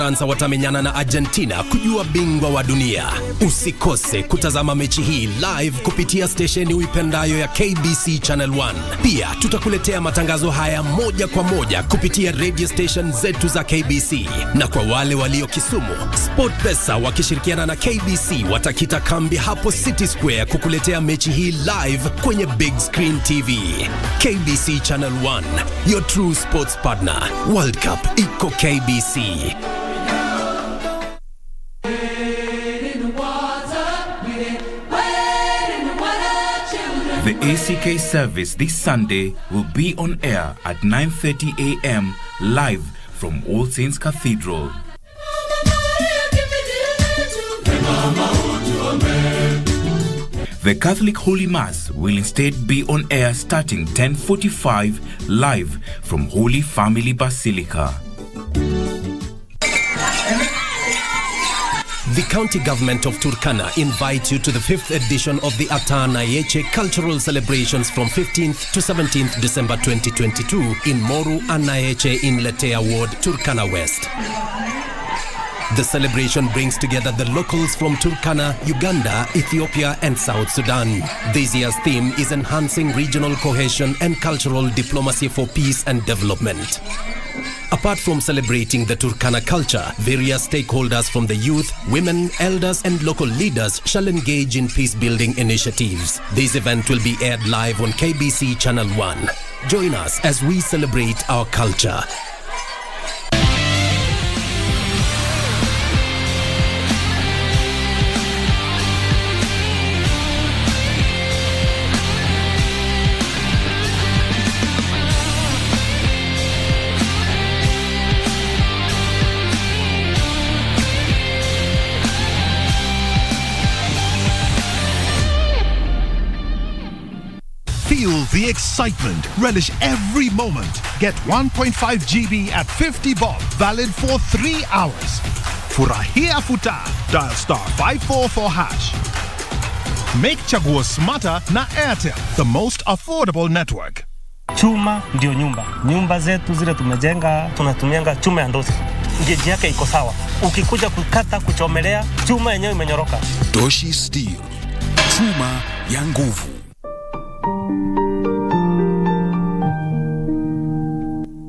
Fransa watamenyana na Argentina kujua bingwa wa dunia. Usikose kutazama mechi hii live kupitia stesheni uipendayo ya KBC Channel 1. Pia tutakuletea matangazo haya moja kwa moja kupitia radio station zetu za KBC. Na kwa wale walio Kisumu, SportPesa wakishirikiana na KBC watakita kambi hapo City Square kukuletea mechi hii live kwenye big screen TV. KBC Channel 1, your true sports partner. World Cup iko KBC. The ACK service this Sunday will be on air at 9:30 a.m. live from All Saints Cathedral. The Catholic Holy Mass will instead be on air starting 10:45 live from Holy Family Basilica. The county government of Turkana invites you to the 5th edition of the Atana Yeche Cultural Celebrations from 15th to 17th December 2022 in Moru Anayeche in Letea Ward, Turkana West. The celebration brings together the locals from Turkana, Uganda, Ethiopia and South Sudan. This year's theme is enhancing regional cohesion and cultural diplomacy for peace and development. Apart from celebrating the Turkana culture, various stakeholders from the youth, women, elders and local leaders shall engage in peace-building initiatives. This event will be aired live on KBC Channel 1. Join us as we celebrate our culture. Feel the excitement. Relish every moment. Get 1.5 GB at 50 bob. Valid for 3 hours. Furahia futa. Dial *544 hash. Make chaguo smarter na Airtel, the most affordable network. Chuma ndio nyumba. Nyumba zetu zile tumejenga, tunatumianga chuma ya ndosi. Geji yake iko sawa. Ukikuja kukata, kuchomelea, chuma yenyewe imenyoroka. Doshi Steel. Chuma ya nguvu.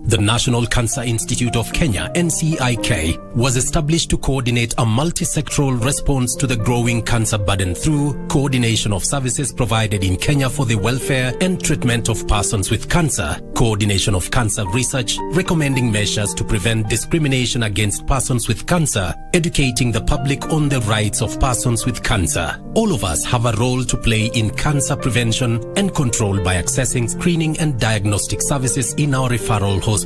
The National Cancer Institute of Kenya, NCIK, was established to coordinate a multi-sectoral response to the growing cancer burden through coordination of services provided in Kenya for the welfare and treatment of persons with cancer, coordination of cancer research, recommending measures to prevent discrimination against persons with cancer, educating the public on the rights of persons with cancer. All of us have a role to play in cancer prevention and control by accessing screening and diagnostic services in our referral hospitals.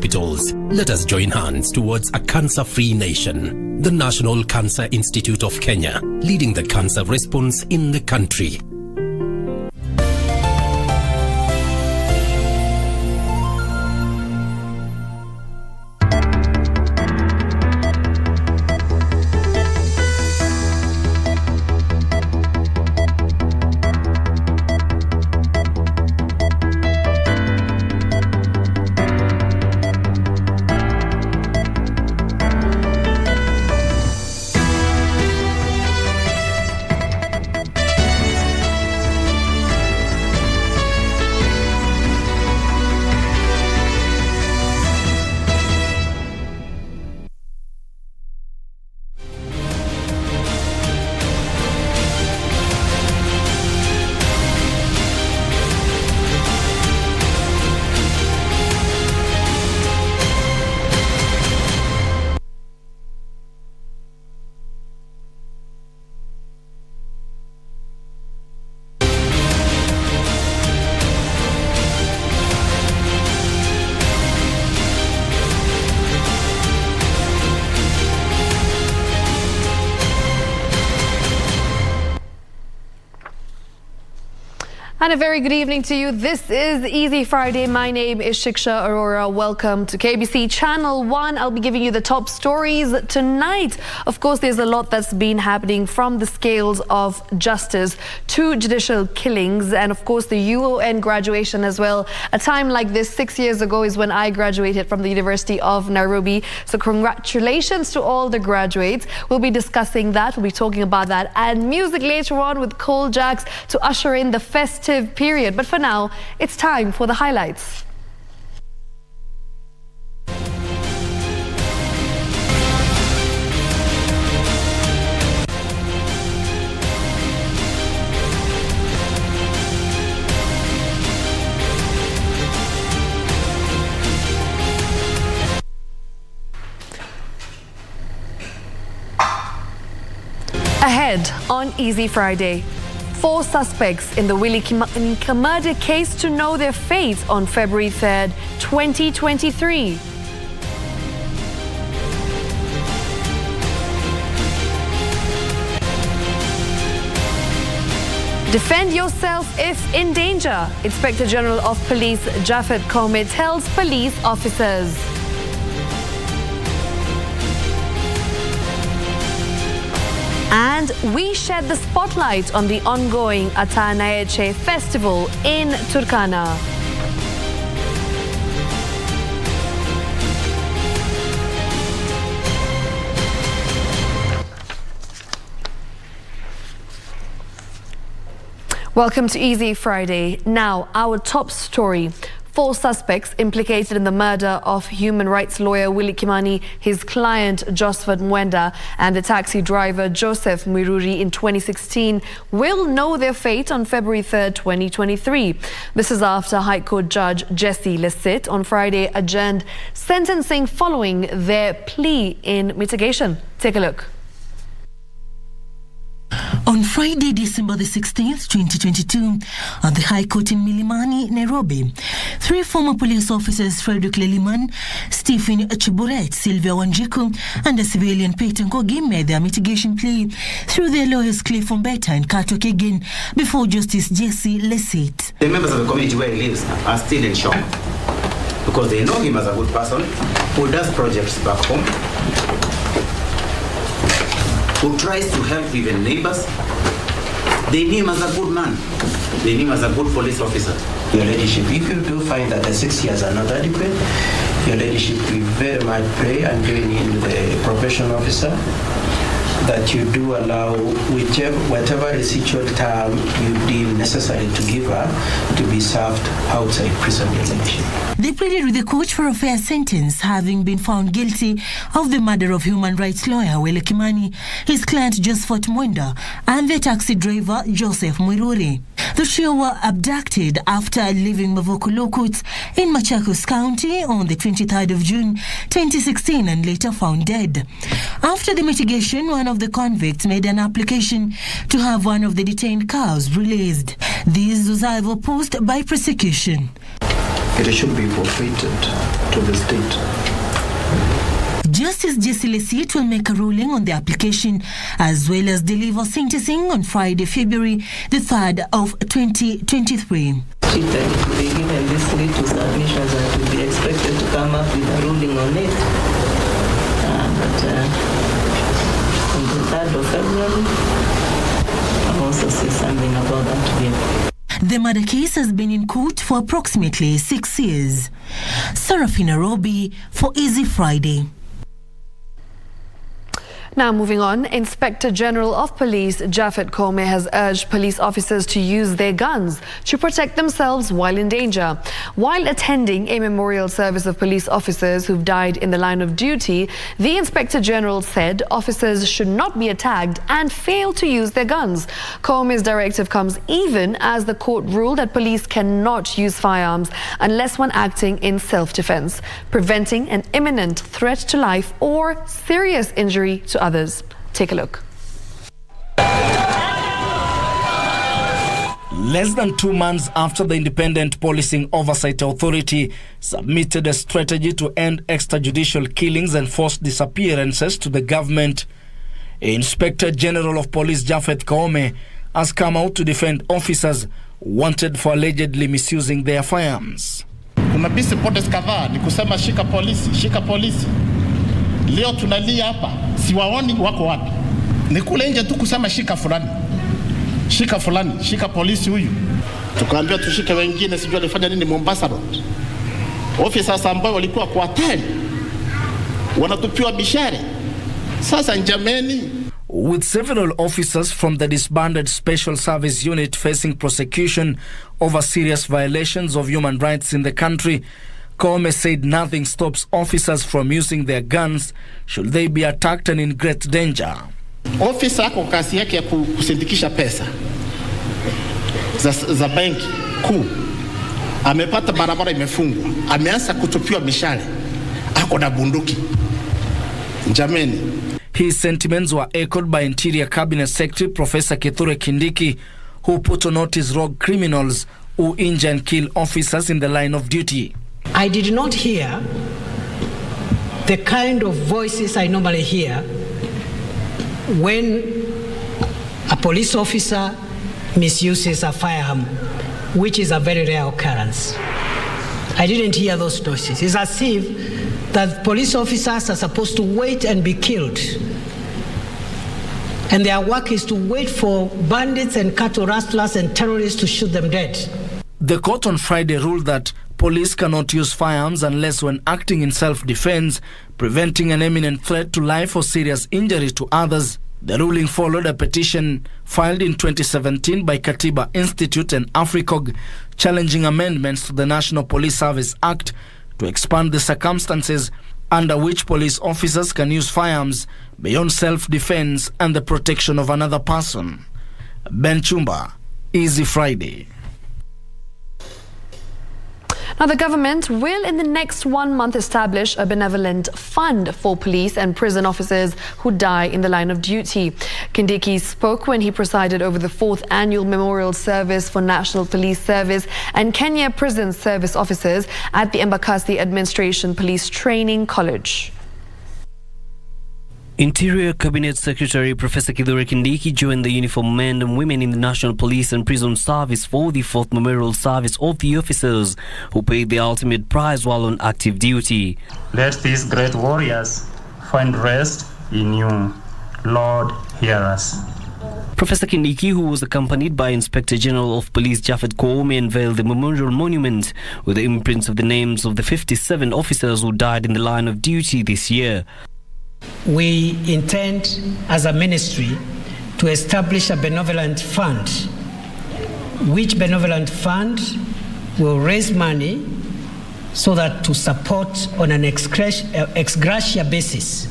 Let us join hands towards a cancer-free nation. The National Cancer Institute of Kenya, leading the cancer response in the country. And a very good evening to you. This is Easy Friday. My name is Shiksha Arora. Welcome to KBC Channel 1. I'll be giving you the top stories tonight. Of course, there's a lot that's been happening, from the scales of justice to judicial killings, and of course the UN graduation as well. A time like this 6 years ago is when I graduated from the University of Nairobi. So congratulations to all the graduates. We'll be discussing that. We'll be talking about that and music later on with Cole Jacks to usher in the festive period. But for now, it's time for the highlights. Ahead on Easy Friday, 4 suspects in the Willie Kimani murder case to know their fate on February 3rd, 2023. Defend yourself if in danger. Inspector General of Police Jafet Koome tells police officers. And we shed the spotlight on the ongoing Atanayeche Festival in Turkana. Welcome to Easy Friday. Now, our top story. 4 suspects implicated in the murder of human rights lawyer Willie Kimani, his client Josephat Mwenda, and the taxi driver Joseph Mwiruri in 2016 will know their fate on February 3rd, 2023. This is after High Court Judge Jesse Lesit on Friday adjourned sentencing following their plea in mitigation. Take a look. On Friday, December the 16th, 2022, at the High Court in Milimani, Nairobi, 3 former police officers, Frederick Leliman, Stephen Chiburet, Sylvia Wanjiku, and a civilian Peter Ngogi, made their mitigation plea through their lawyers Cliff Umbeta and Kato Kegin before Justice Jesse Lesit. The members of the community where he lives are still in shock because they know him as a good person who does projects back home, who tries to help even neighbors. They knew him as a good man. They knew him as a good police officer. Your Ladyship, if you do find that the 6 years are not adequate, Your Ladyship, we very much pray and join in the probation officer that you do allow whatever residual time you deem necessary to give her to be served outside prison, Your Ladyship. They pleaded with the court for a fair sentence, having been found guilty of the murder of human rights lawyer Willie Kimani, his client Josephat Mwenda, and the taxi driver Joseph Mwiruri. The trio were abducted after leaving Mavoko Lokut in Machakos County on the 23rd of June 2016 and later found dead. After the mitigation, one of the convicts made an application to have one of the detained cars released. This was however opposed by prosecution. It should be forfeited to the state. Justice Jesse Lesit will make a ruling on the application as well as deliver sentencing on Friday, February the 3rd of 2023. They given this little submissions and to be expected to come up with a ruling on it. But on the 3rd of February, I'll also say something about that again. The murder case has been in court for approximately 6 years. Serafina Robi for Easy Friday. Now moving on, Inspector General of Police Jafet Koome has urged police officers to use their guns to protect themselves while in danger. While attending a memorial service of police officers who've died in the line of duty, the Inspector General said officers should not be attacked and fail to use their guns. Koome's directive comes even as the court ruled that police cannot use firearms unless when acting in self-defense, preventing an imminent threat to life or serious injury to others. Take a look. Less than 2 months after the Independent Policing Oversight Authority submitted a strategy to end extrajudicial killings and forced disappearances to the government, Inspector General of Police Jafet Koome has come out to defend officers wanted for allegedly misusing their firearms. Kuna busy protest kadhaa ni kusema shika polisi, shika polisi. Leo tunalia hapa, siwaoni wako wapi. Ni kule nje tu kusema shika fulani. Shika fulani, shika polisi huyu. Tukaambia tushike wengine, sijui alifanya nini Mombasa Road. Officers ambao walikuwa kwa hatari wanatupiwa bishare. Sasa njameni. With several officers from the disbanded Special Service Unit facing prosecution over serious violations of human rights in the country, Koome said nothing stops officers from using their guns should they be attacked and in great danger. Officer kwa kazi yake ya kusindikisha pesa za benki kuu, amepata barabara imefungwa, ameanza kutupiwa mishale, ako na bunduki. Jameni. His sentiments were echoed by Interior Cabinet Secretary Professor Kithure Kindiki, who put on notice rogue criminals who injure and kill officers in the line of duty. I did not hear the kind of voices I normally hear when a police officer misuses a firearm, which is a very rare occurrence. I didn't hear those noises. It's as if that police officers are supposed to wait and be killed. And their work is to wait for bandits and cattle rustlers and terrorists to shoot them dead. The court on Friday ruled that police cannot use firearms unless when acting in self-defense, preventing an imminent threat to life or serious injury to others. The ruling followed a petition filed in 2017 by Katiba Institute and AFRICOG challenging amendments to the National Police Service Act to expand the circumstances under which police officers can use firearms beyond self-defense and the protection of another person. Ben Chumba, Easy Friday. Now, the government will in the next 1 month establish a benevolent fund for police and prison officers who die in the line of duty. Kindiki spoke when he presided over the 4th annual memorial service for National Police Service and Kenya Prison Service officers at the Embakasi Administration Police Training College. Interior Cabinet Secretary Professor Kithure Kindiki joined the uniformed men and women in the National Police and Prison Service for the 4th Memorial Service of the officers who paid the ultimate prize while on active duty. Let these great warriors find rest in you. Lord, hear us. Professor Kindiki, who was accompanied by Inspector General of Police Japhet Koome, unveiled the memorial monument with the imprints of the names of the 57 officers who died in the line of duty this year. We intend as a ministry to establish a benevolent fund, which benevolent fund will raise money so that to support on an ex gratia basis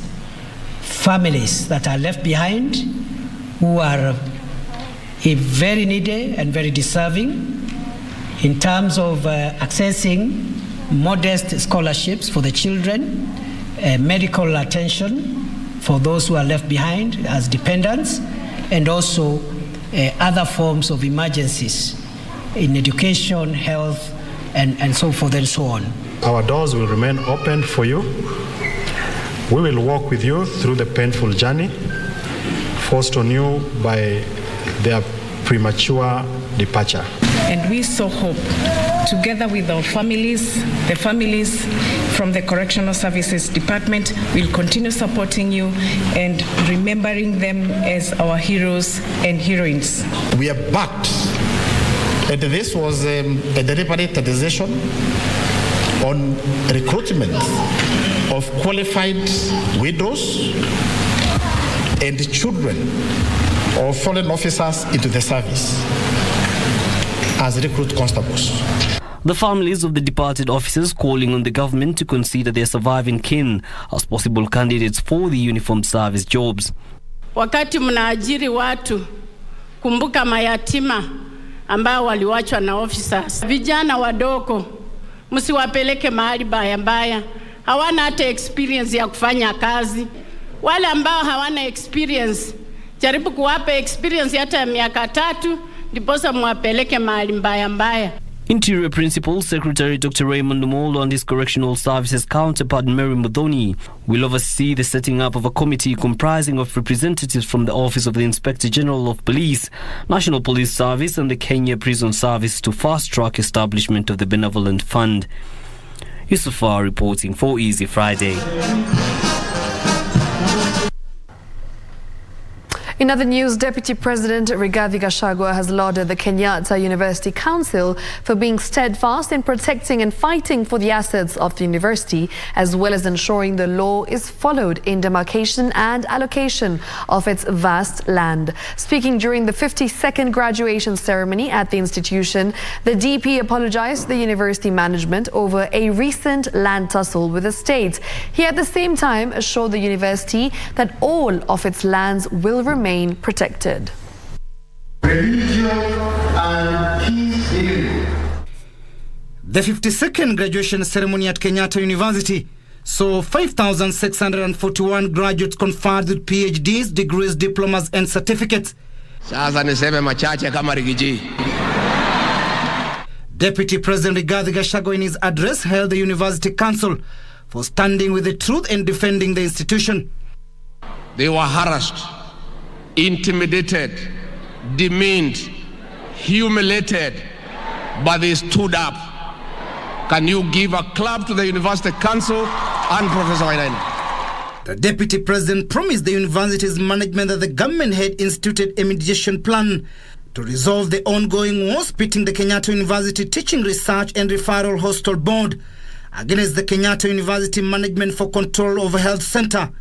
families that are left behind who are very needy and very deserving in terms of accessing modest scholarships for the children, medical attention for those who are left behind as dependents, and also other forms of emergencies in education, health, and so forth and so on. Our doors will remain open for you. We will walk with you through the painful journey forced on you by their premature departure. And we so hope, together with our families, the families from the Correctional Services Department will continue supporting you and remembering them as our heroes and heroines. We are backed, and this was a deliberate decision on recruitment of qualified widows and children of fallen officers into the service as recruit constables. The families of the departed officers calling on the government to consider their surviving kin as possible candidates for the uniformed service jobs. Wakati mnaajiri watu, kumbuka mayatima ambao waliwachwa na officers. Vijana wadogo, msiwapeleke mahali mbaya. Hawana hata experience ya kufanya kazi. Wale ambao hawana experience, jaribu kuwapa experience hata ya miaka 3 ndiposa mwapeleke mahali mbaya. Interior Principal Secretary Dr. Raymond Molo and his Correctional Services counterpart Mary Mudhoni will oversee the setting up of a committee comprising of representatives from the Office of the Inspector General of Police, National Police Service and the Kenya Prison Service to fast-track establishment of the Benevolent Fund. Yusufa reporting for Easy Friday. In other news, Deputy President Rigathi Gachagua has lauded the Kenyatta University Council for being steadfast in protecting and fighting for the assets of the university, as well as ensuring the law is followed in demarcation and allocation of its vast land. Speaking during the 52nd graduation ceremony at the institution, the DP apologized to the university management over a recent land tussle with the state. He at the same time assured the university that all of its lands will remain protected. Religion and peace healing. The 52nd graduation ceremony at Kenyatta University saw 5,641 graduates conferred with PhDs, degrees, diplomas and certificates. Sasa niseme machache kama rigiji. Deputy President Rigathi Gachagua in his address hailed the University Council for standing with the truth and defending the institution. They were harassed, intimidated, demeaned, humiliated, but they stood up. Can you give a clap to the University Council and Professor Wainaina? The Deputy President promised the university's management that the government had instituted a mediation plan to resolve the ongoing war pitting the Kenyatta University Teaching Research and Referral Hostel Board against the Kenyatta University Management for Control of Health Center,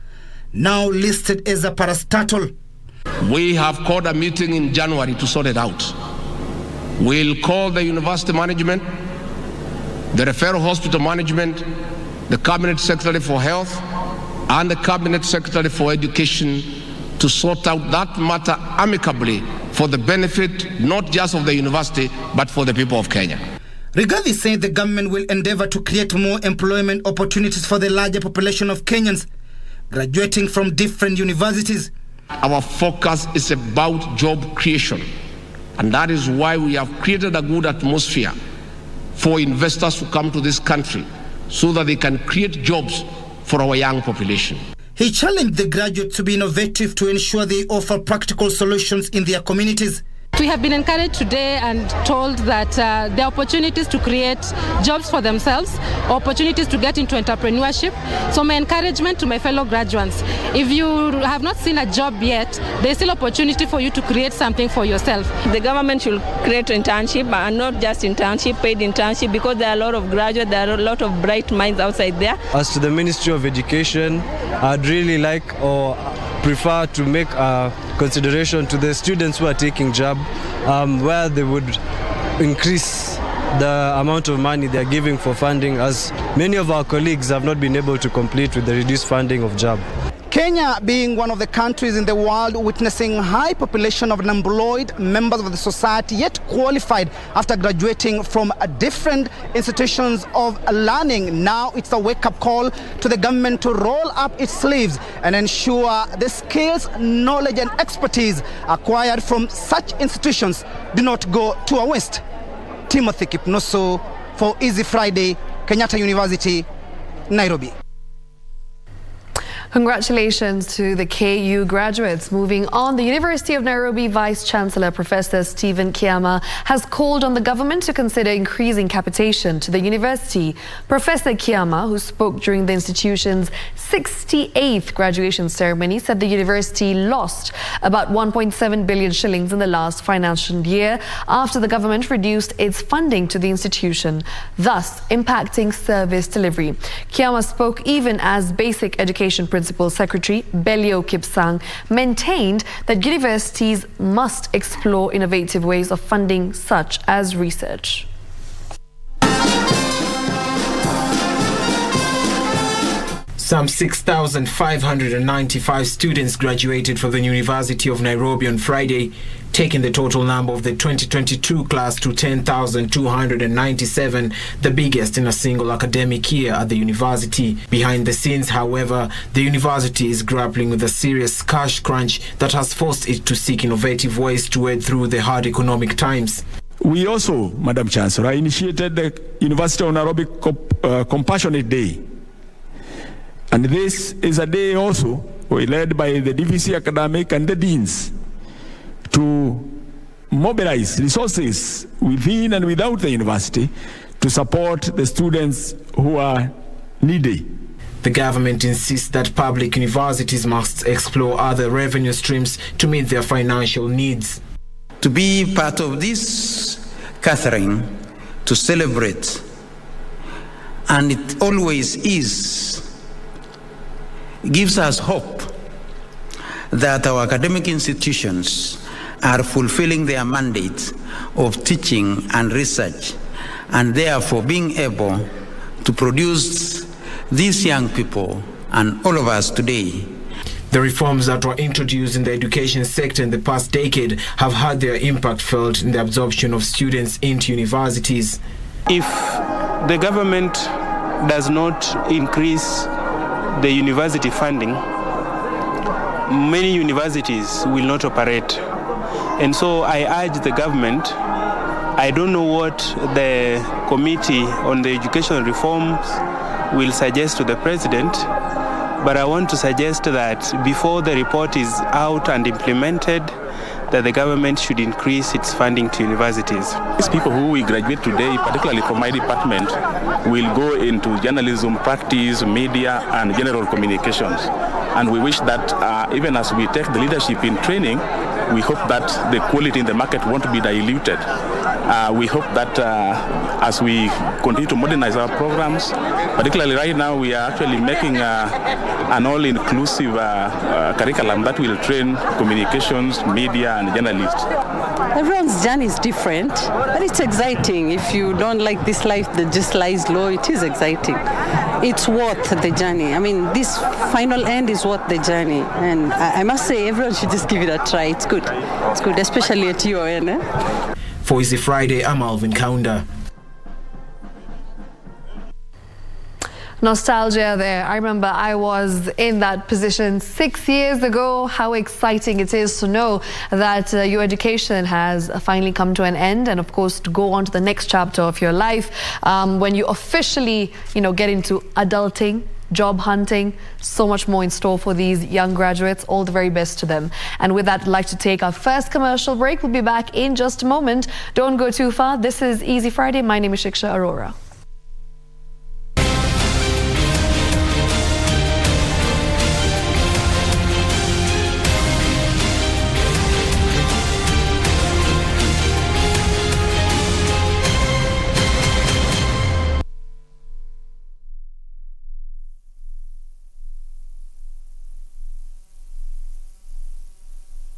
now listed as a parastatal. We have called a meeting in January to sort it out. We'll call the university management, the referral hospital management, the Cabinet Secretary for Health, and the Cabinet Secretary for Education to sort out that matter amicably for the benefit not just of the university, but for the people of Kenya. Rigathi said the government will endeavor to create more employment opportunities for the larger population of Kenyans graduating from different universities. Our focus is about job creation, and that is why we have created a good atmosphere for investors to come to this country so that they can create jobs for our young population. He challenged the graduates to be innovative to ensure they offer practical solutions in their communities. We have been encouraged today and told that there are opportunities to create jobs for themselves, opportunities to get into entrepreneurship. So my encouragement to my fellow graduates, if you have not seen a job yet, there's still opportunity for you to create something for yourself. The government should create internship, and not just internship, paid internship, because there are a lot of graduates, there are a lot of bright minds outside there. As to the Ministry of Education, I'd really like or prefer to make a consideration to the students who are taking job, where they would increase the amount of money they are giving for funding, as many of our colleagues have not been able to complete with the reduced funding of job. Kenya being one of the countries in the world witnessing high population of unemployed members of the society yet qualified after graduating from different institutions of learning. Now it's a wake-up call to the government to roll up its sleeves and ensure the skills, knowledge and expertise acquired from such institutions do not go to a waste. Timothy Kipnoso for Easy Friday, Kenyatta University, Nairobi. Congratulations to the KU graduates. Moving on, the University of Nairobi Vice-Chancellor Professor Stephen Kiama has called on the government to consider increasing capitation to the university. Professor Kiama, who spoke during the institution's 68th graduation ceremony, said the university lost about 1.7 billion shillings in the last financial year after the government reduced its funding to the institution, thus impacting service delivery. Kiama spoke even as Basic Education Principal Secretary Belio Kipsang maintained that universities must explore innovative ways of funding such as research. Some 6,595 students graduated from the University of Nairobi on Friday, taking the total number of the 2022 class to 10,297, the biggest in a single academic year at the university. Behind the scenes, however, the university is grappling with a serious cash crunch that has forced it to seek innovative ways to wade through the hard economic times. We also, Madam Chancellor, initiated the University of Nairobi Compassionate Day. And this is a day also led by the DVC Academic and the deans to mobilize resources within and without the university to support the students who are needy. The government insists that public universities must explore other revenue streams to meet their financial needs. To be part of this gathering, to celebrate, and it always is, gives us hope that our academic institutions are fulfilling their mandate of teaching and research, and therefore being able to produce these young people and all of us today. The reforms that were introduced in the education sector in the past decade have had their impact felt in the absorption of students into universities. If the government does not increase the university funding, many universities will not operate. And so I urge the government, I don't know what the Committee on the Education Reforms will suggest to the President, but I want to suggest that before the report is out and implemented, that the government should increase its funding to universities. These people who we graduate today, particularly from my department, will go into journalism, practice, media, and general communications. And we wish that even as we take the leadership in training, we hope that the quality in the market won't be diluted. We hope that as we continue to modernize our programs, particularly right now, we are actually making an all-inclusive curriculum that will train communications, media, and journalists. Everyone's journey is different, but it's exciting. If you don't like this life that just lies low, it is exciting. It's worth the journey. I mean, this final end is worth the journey. And I must say, everyone should just give it a try. It's good. It's good, especially at UON. For Easy Friday, I'm Alvin Kaunda. Nostalgia there. I remember I was in that position 6 years ago. How exciting it is to know that your education has finally come to an end, and of course to go on to the next chapter of your life when you officially, get into adulting, job hunting. So much more in store for these young graduates. All the very best to them. And with that, I'd like to take our first commercial break. We'll be back in just a moment. Don't go too far. This is Easy Friday. My name is Shiksha Arora.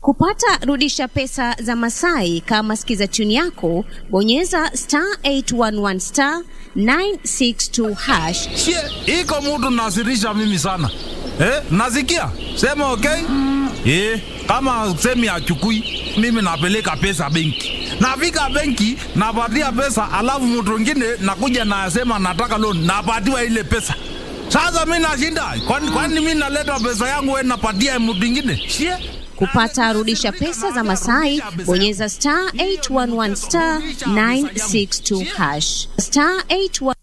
Kupata rudisha pesa za Masai kama sikiza tuni yako, bonyeza *811 *962#. Iko mtu nasirisha mimi sana. Nasikia? Sema okay? Kama semi achukui, mimi napeleka pesa benki. Nafika benki, napatia pesa, alafu mtu mwingine nakuja na asema nataka loan, napatiwa ile pesa. Sasa mimi nashinda. Kwani mimi naleta pesa yangu wewe napatia mtu mwingine? Kupata rudisha pesa za Masai, bonyeza *811 *962#. *811.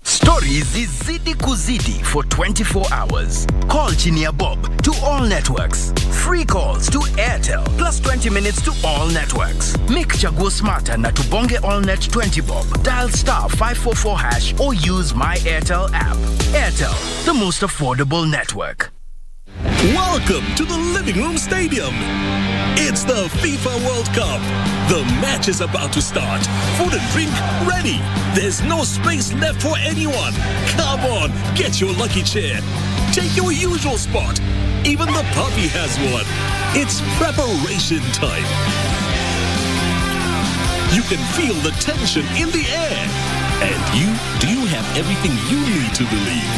Stories zizidi kuzidi for 24 hours. Call Chinia Bob to all networks. Free calls to Airtel plus 20 minutes to all networks. Make Chaguo smarter na tubonge AllNet 20 Bob. Dial *544# or use My Airtel app. Airtel, the most affordable network. Welcome to the Living Room Stadium. It's the FIFA World Cup. The match is about to start. Food and drink ready. There's no space left for anyone. Come on, get your lucky chair. Take your usual spot. Even the puppy has one. It's preparation time. You can feel the tension in the air. And do you have everything you need to believe?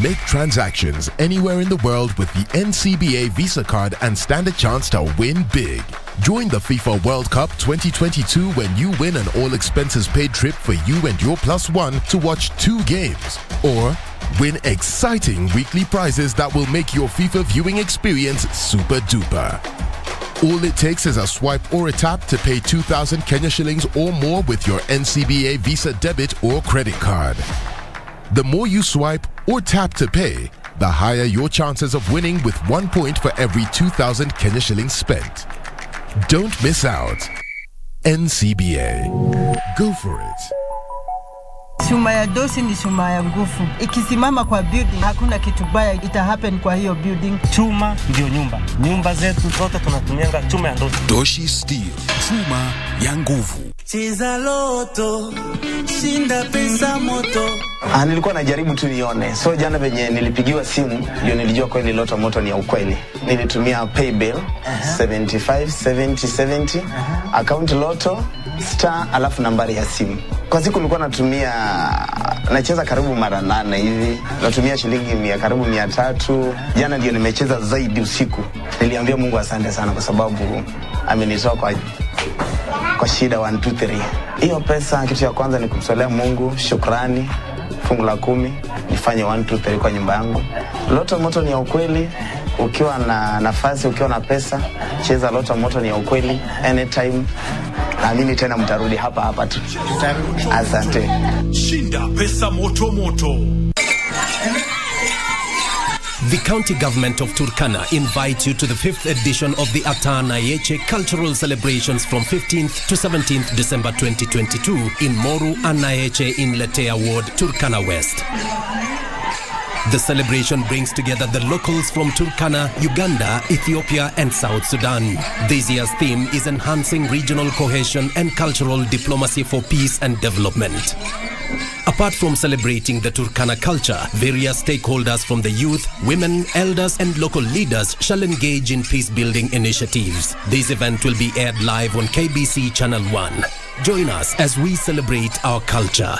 Make transactions anywhere in the world with the NCBA Visa card and stand a chance to win big. Join the FIFA World Cup 2022 when you win an all-expenses-paid trip for you and your +1 to watch 2 games. Or Win exciting weekly prizes that will make your FIFA viewing experience super duper. All it takes is a swipe or a tap to pay 2,000 Kenya shillings or more with your NCBA Visa debit or credit card. The more you swipe or tap to pay, the higher your chances of winning with 1 point for every 2,000 Kenya shillings spent. Don't miss out. NCBA. Go for it. Chuma ya dosi ni chuma ya nguvu. Ikisimama kwa building, hakuna kitu baya ita happen kwa hiyo building. Chuma ndio nyumba. Nyumba zetu zote tunatumianga chuma ya dosi. Doshi Steel. Chuma ya nguvu. Cheza loto, shinda pesa moto. Nilikuwa najaribu tu nione. So jana venye nilipigiwa simu, ndio nilijua kweli loto moto ni ya ukweli. Nilitumia pay bill 75 70 account loto star alafu nambari ya simu. Kwa siku nilikuwa nacheza karibu mara 8 hivi. Natumia shilingi karibu 300. Jana ndio nimecheza zaidi usiku. Niliambia Mungu asante sana kwa sababu amenitoa kwa shida 1 2 3. Hiyo pesa kitu ya kwanza ni kumtolea Mungu shukrani. Fungu la 10 nifanye 1 2 3 kwa nyumba yangu. Loto moto ni ya ukweli. Ukiwa na nafasi, ukiwa na pesa, cheza loto moto ni ya ukweli anytime. Naamini tena mtarudi hapa tu. Asante. Shinda pesa moto moto. The county government of Turkana invites you to the 5th edition of the Atana Yeche cultural celebrations from 15th to 17th December 2022 in Moru Anayeche in Letea Ward, Turkana West. The celebration brings together the locals from Turkana, Uganda, Ethiopia and South Sudan. This year's theme is enhancing regional cohesion and cultural diplomacy for peace and development. Apart from celebrating the Turkana culture, various stakeholders from the youth, women, elders and local leaders shall engage in peace-building initiatives. This event will be aired live on KBC Channel 1. Join us as we celebrate our culture.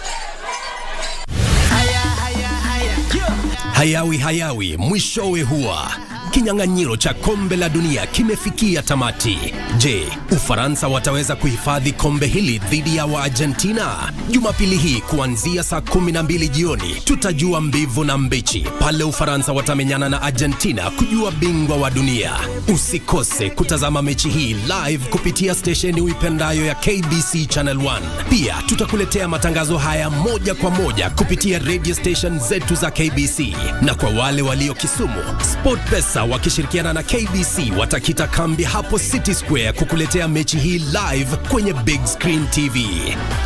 Hayawi mwishowe huwa kinyang'anyiro cha kombe la dunia kimefikia tamati. Je, Ufaransa wataweza kuhifadhi kombe hili dhidi ya Argentina? Jumapili hii kuanzia saa 12 jioni tutajua mbivu na mbichi pale Ufaransa watamenyana na Argentina kujua bingwa wa dunia. Usikose kutazama mechi hii live kupitia stesheni uipendayo ya KBC Channel 1. Pia tutakuletea matangazo haya moja kwa moja kupitia radio station zetu za KBC. Na kwa wale walio Kisumu, SportPesa wakishirikiana na KBC watakita kambi hapo City Square kukuletea mechi hii live kwenye big screen TV.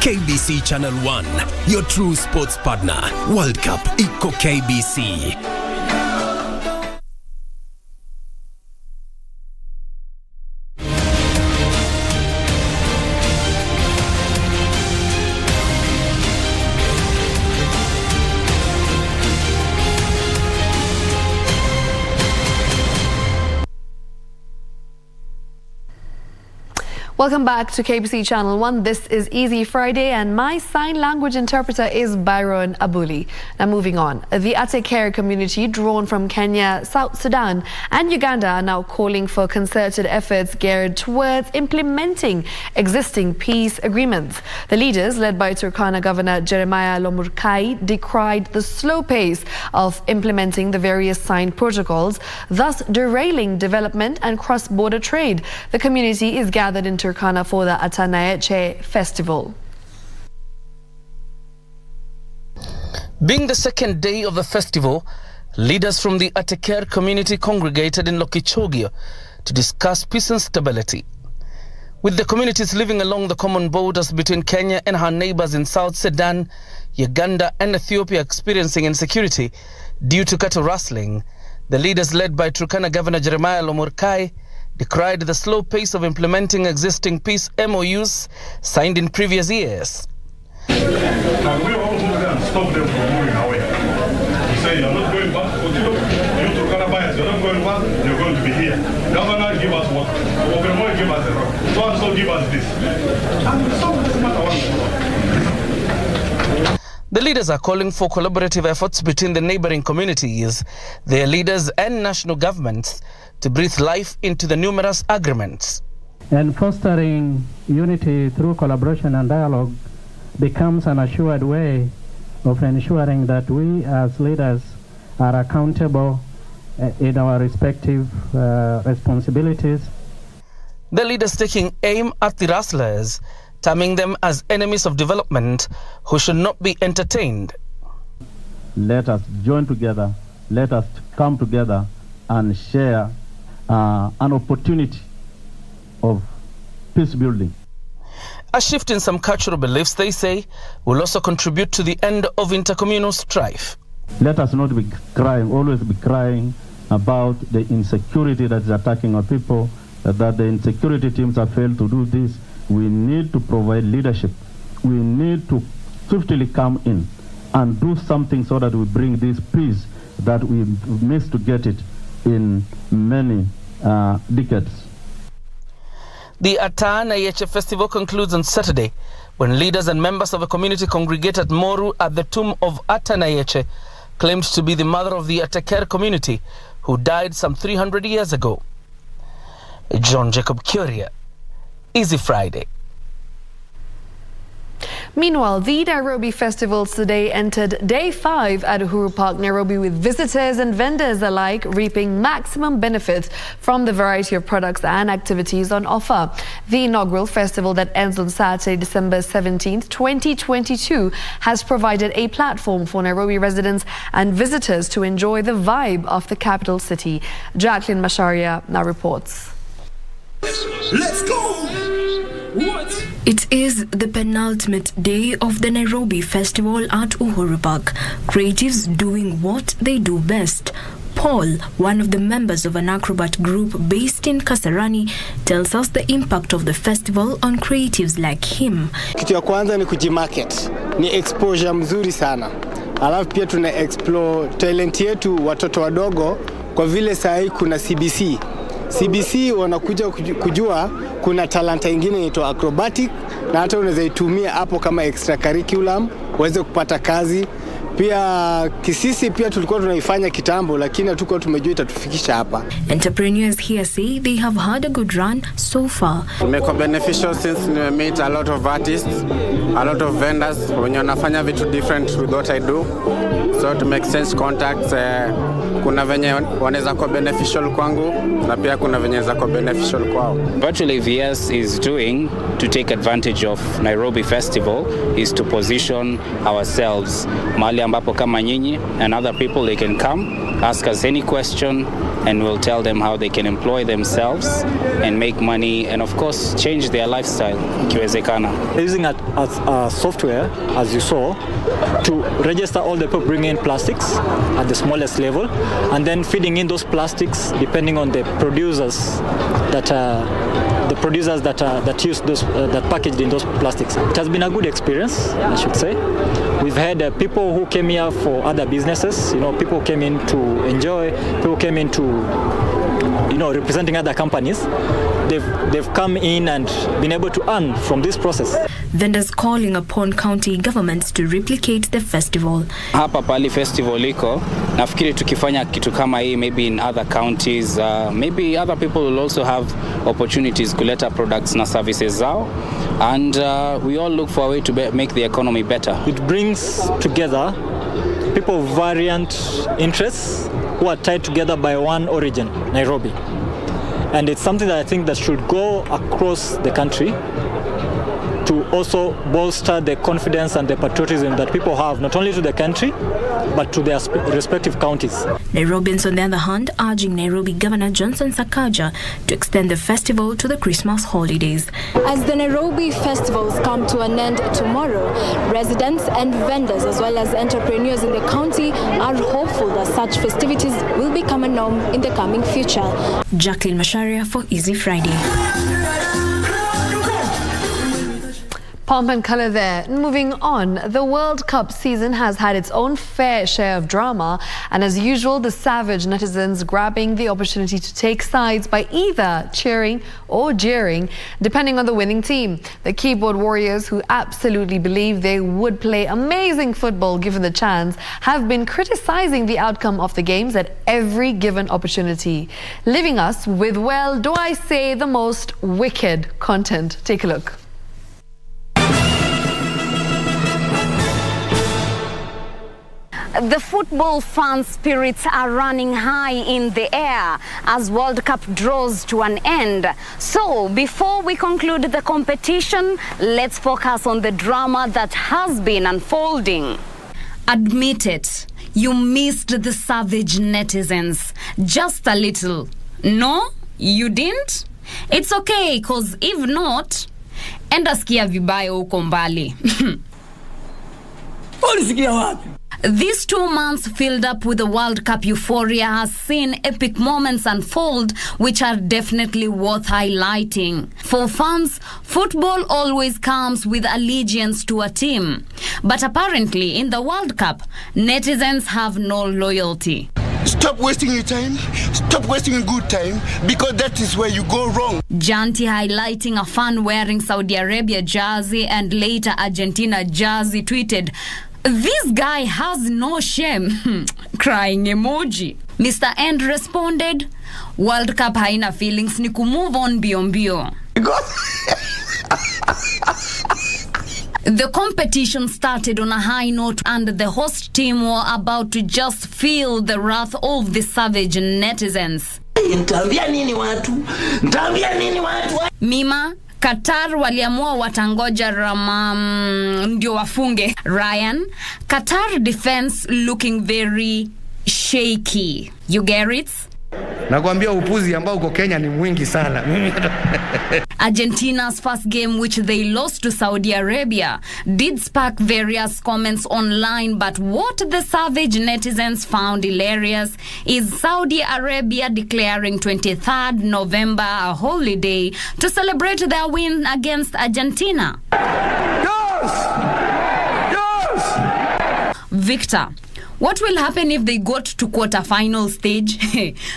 KBC Channel 1, your true sports partner. World Cup iko KBC. Welcome back to KBC Channel 1. This is Easy Friday and my sign language interpreter is Byron Abuli. Now moving on. The Atekere community drawn from Kenya, South Sudan and Uganda are now calling for concerted efforts geared towards implementing existing peace agreements. The leaders, led by Turkana Governor Jeremiah Lomurkai, decried the slow pace of implementing the various signed protocols, thus derailing development and cross-border trade. The community is gathered in Turkana for the Atanayeche festival. Being the second day of the festival, leaders from the Atekere community congregated in Lokichogio to discuss peace and stability. With the communities living along the common borders between Kenya and her neighbors in South Sudan, Uganda and Ethiopia experiencing insecurity due to cattle rustling, the leaders led by Turkana Governor Jeremiah Lomurkai decried the slow pace of implementing existing peace MOUs signed in previous years. And we also can stop them from moving away. We say you're not going back, continue. You Turkana buyers, you're not going back, you're going to be here. Governor, give us what? Openmoy, give us a rock. So and so, give us this. And so it doesn't matter what. The leaders are calling for collaborative efforts between the neighboring communities, their leaders and national governments to breathe life into the numerous agreements. And fostering unity through collaboration and dialogue becomes an assured way of ensuring that we as leaders are accountable in our respective responsibilities. The leaders taking aim at the rustlers, terming them as enemies of development who should not be entertained. Let us join together, let us come together and share an opportunity of peace building. A shift in some cultural beliefs, they say, will also contribute to the end of intercommunal strife. Let us not be crying, always be crying about the insecurity that is attacking our people, that the insecurity teams have failed to do this. We need to provide leadership. We need to swiftly come in and do something so that we bring this peace that we missed to get it in many decades. The Ata-Nayeche festival concludes on Saturday when leaders and members of a community congregate at Moru at the tomb of Ata-Nayeche, claimed to be the mother of the Ateker community who died some 300 years ago. John Jacob Curia, Easy Friday. Meanwhile, the Nairobi Festival today entered day 5 at Uhuru Park, Nairobi, with visitors and vendors alike reaping maximum benefits from the variety of products and activities on offer. The inaugural festival that ends on Saturday, December 17th, 2022, has provided a platform for Nairobi residents and visitors to enjoy the vibe of the capital city. Jacqueline Masharia now reports. Let's go! What? It is the penultimate day of the Nairobi Festival at Uhuru Park. Creatives doing what they do best. Paul, one of the members of an acrobat group based in Kasarani, tells us the impact of the festival on creatives like him. Kitu ya kwanza ni kujimarket. Ni exposure mzuri sana. Alafu pia tuna explore talent yetu watoto wadogo kwa vile saa hii kuna CBC. CBC wanakuja kujua kuna talanta ingine inaitwa acrobatic na hata unaweza itumia hapo kama extra curriculum uweze kupata kazi. Pia kisisi pia tulikuwa tunaifanya kitambo lakini hatukuwa tumejua itatufikisha hapa. Entrepreneurs here say they have had a good run so far. Imekuwa beneficial since we meet a lot of artists, a lot of vendors wenye wanafanya vitu different with what I do. So to make sense contacts, kuna venye wanaweza kuwa beneficial kwangu na pia kuna venye wanaweza kuwa beneficial kwao. Virtually VS is doing to take advantage of Nairobi Festival is to position ourselves mahali ambapo kama nyinyi and other people they can come ask us any question and we'll tell them how they can employ themselves and make money and of course change their lifestyle ikiwezekana. Using a software as you saw to register all the people bringing in plastics at the smallest level and then feeding in those plastics depending on the producers that use those that packaged in those plastics. It has been a good experience, I should say. We've had people who came here for other businesses. You know, people came in to enjoy. People came in to, representing other companies. They've come in and been able to earn from this process. Vendors calling upon county governments to replicate the festival. Hapa pali festival iko, nafikiri tukifanya kitu kama hii maybe in other counties, maybe other people will also have opportunities kuleta products na services zao, and we all look for a way to make the economy better. It brings together people of variant interests who are tied together by one origin, Nairobi. And it's something that I think that should go across the country to also bolster the confidence and the patriotism that people have, not only to the country, but to their respective counties. Nairobians, on the other hand, urging Nairobi Governor Johnson Sakaja to extend the festival to the Christmas holidays. As the Nairobi festivals come to an end tomorrow, residents and vendors, as well as entrepreneurs in the county, are hopeful that such festivities will become a norm in the coming future. Jacqueline Masharia for Easy Friday. Pomp and colour there. Moving on, the World Cup season has had its own fair share of drama, and as usual, the savage netizens grabbing the opportunity to take sides by either cheering or jeering, depending on the winning team. The keyboard warriors, who absolutely believe they would play amazing football given the chance, have been criticising the outcome of the games at every given opportunity, leaving us with, well, do I say, the most wicked content. Take a look. The football fan spirits are running high in the air as World Cup draws to an end. So, before we conclude the competition, let's focus on the drama that has been unfolding. Admit it, you missed the savage netizens just a little. No, you didn't? It's okay, cause if not, enda sikia vibaya huko mbali. These 2 months filled up with the World Cup euphoria has seen epic moments unfold which are definitely worth highlighting. For fans, football always comes with allegiance to a team. But apparently in the World Cup, netizens have no loyalty. Stop wasting your time. Stop wasting a good time, because that is where you go wrong. Janti highlighting a fan wearing Saudi Arabia jersey and later Argentina jersey tweeted, "This guy has no shame." Crying emoji. Mr. End responded, "World Cup haina feelings, ni kumove on mbio." The competition started on a high note and the host team were about to just feel the wrath of the savage netizens. Mima, Qatar waliamua watangoja ndio wafunge Ryan. Qatar defense looking very shaky. You get it? Nakwambia upuzi ambao uko Kenya ni mwingi sana. Argentina's first game, which they lost to Saudi Arabia, did spark various comments online, but what the savage netizens found hilarious is Saudi Arabia declaring 23rd November a holiday to celebrate their win against Argentina. Yes! Yes! Victor, what will happen if they got to quarter-final stage?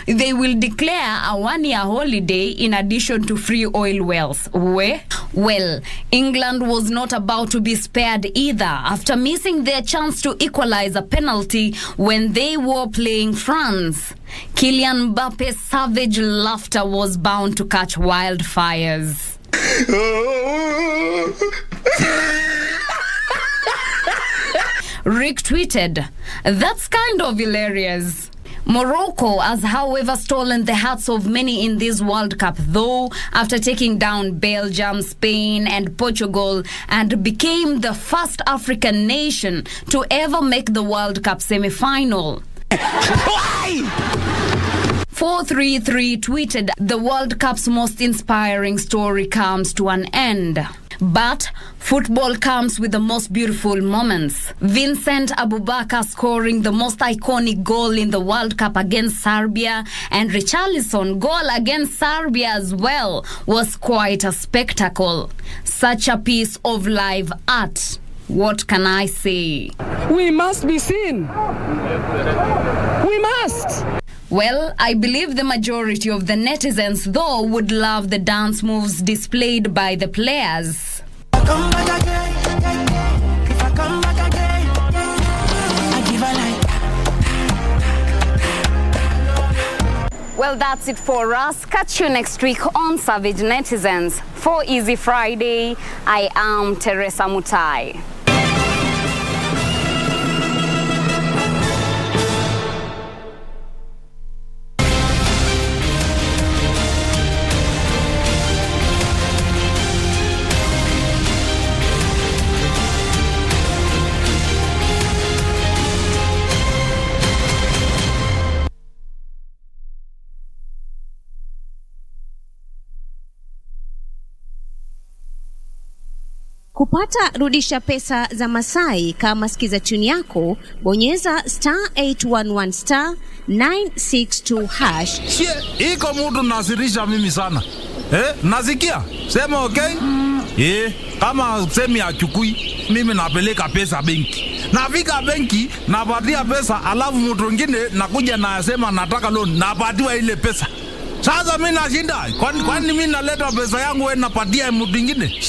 They will declare a one-year holiday in addition to free oil wells. Well, England was not about to be spared either after missing their chance to equalize a penalty when they were playing France. Kylian Mbappe's savage laughter was bound to catch wildfires. Rick tweeted, "That's kind of hilarious." Morocco has, however, stolen the hearts of many in this World Cup, though, after taking down Belgium, Spain, and Portugal, and became the first African nation to ever make the World Cup semi-final. 433 tweeted, "The World Cup's most inspiring story comes to an end. But football comes with the most beautiful moments. Vincent Abubakar scoring the most iconic goal in the World Cup against Serbia, and Richarlison's goal against Serbia as well was quite a spectacle. Such a piece of live art. What can I say? We must be seen. We must." Well, I believe the majority of the netizens, though, would love the dance moves displayed by the players. Well, that's it for us. Catch you next week on Savage Netizens. For Easy Friday, I am Teresa Mutai. Kupata rudisha pesa za Masai kama sikiza tune yako, bonyeza *811 *962#. Iko mtu nasirisha mimi sana. Nasikia? Sema okay? Kama semi achukui, mimi napeleka pesa benki. Nafika benki, napatia pesa, alafu mtu mwingine nakuja na sema nataka loan, napatiwa ile pesa. Sasa mimi nashinda. Kwani mimi naleta pesa yangu wewe napatia mtu mwingine?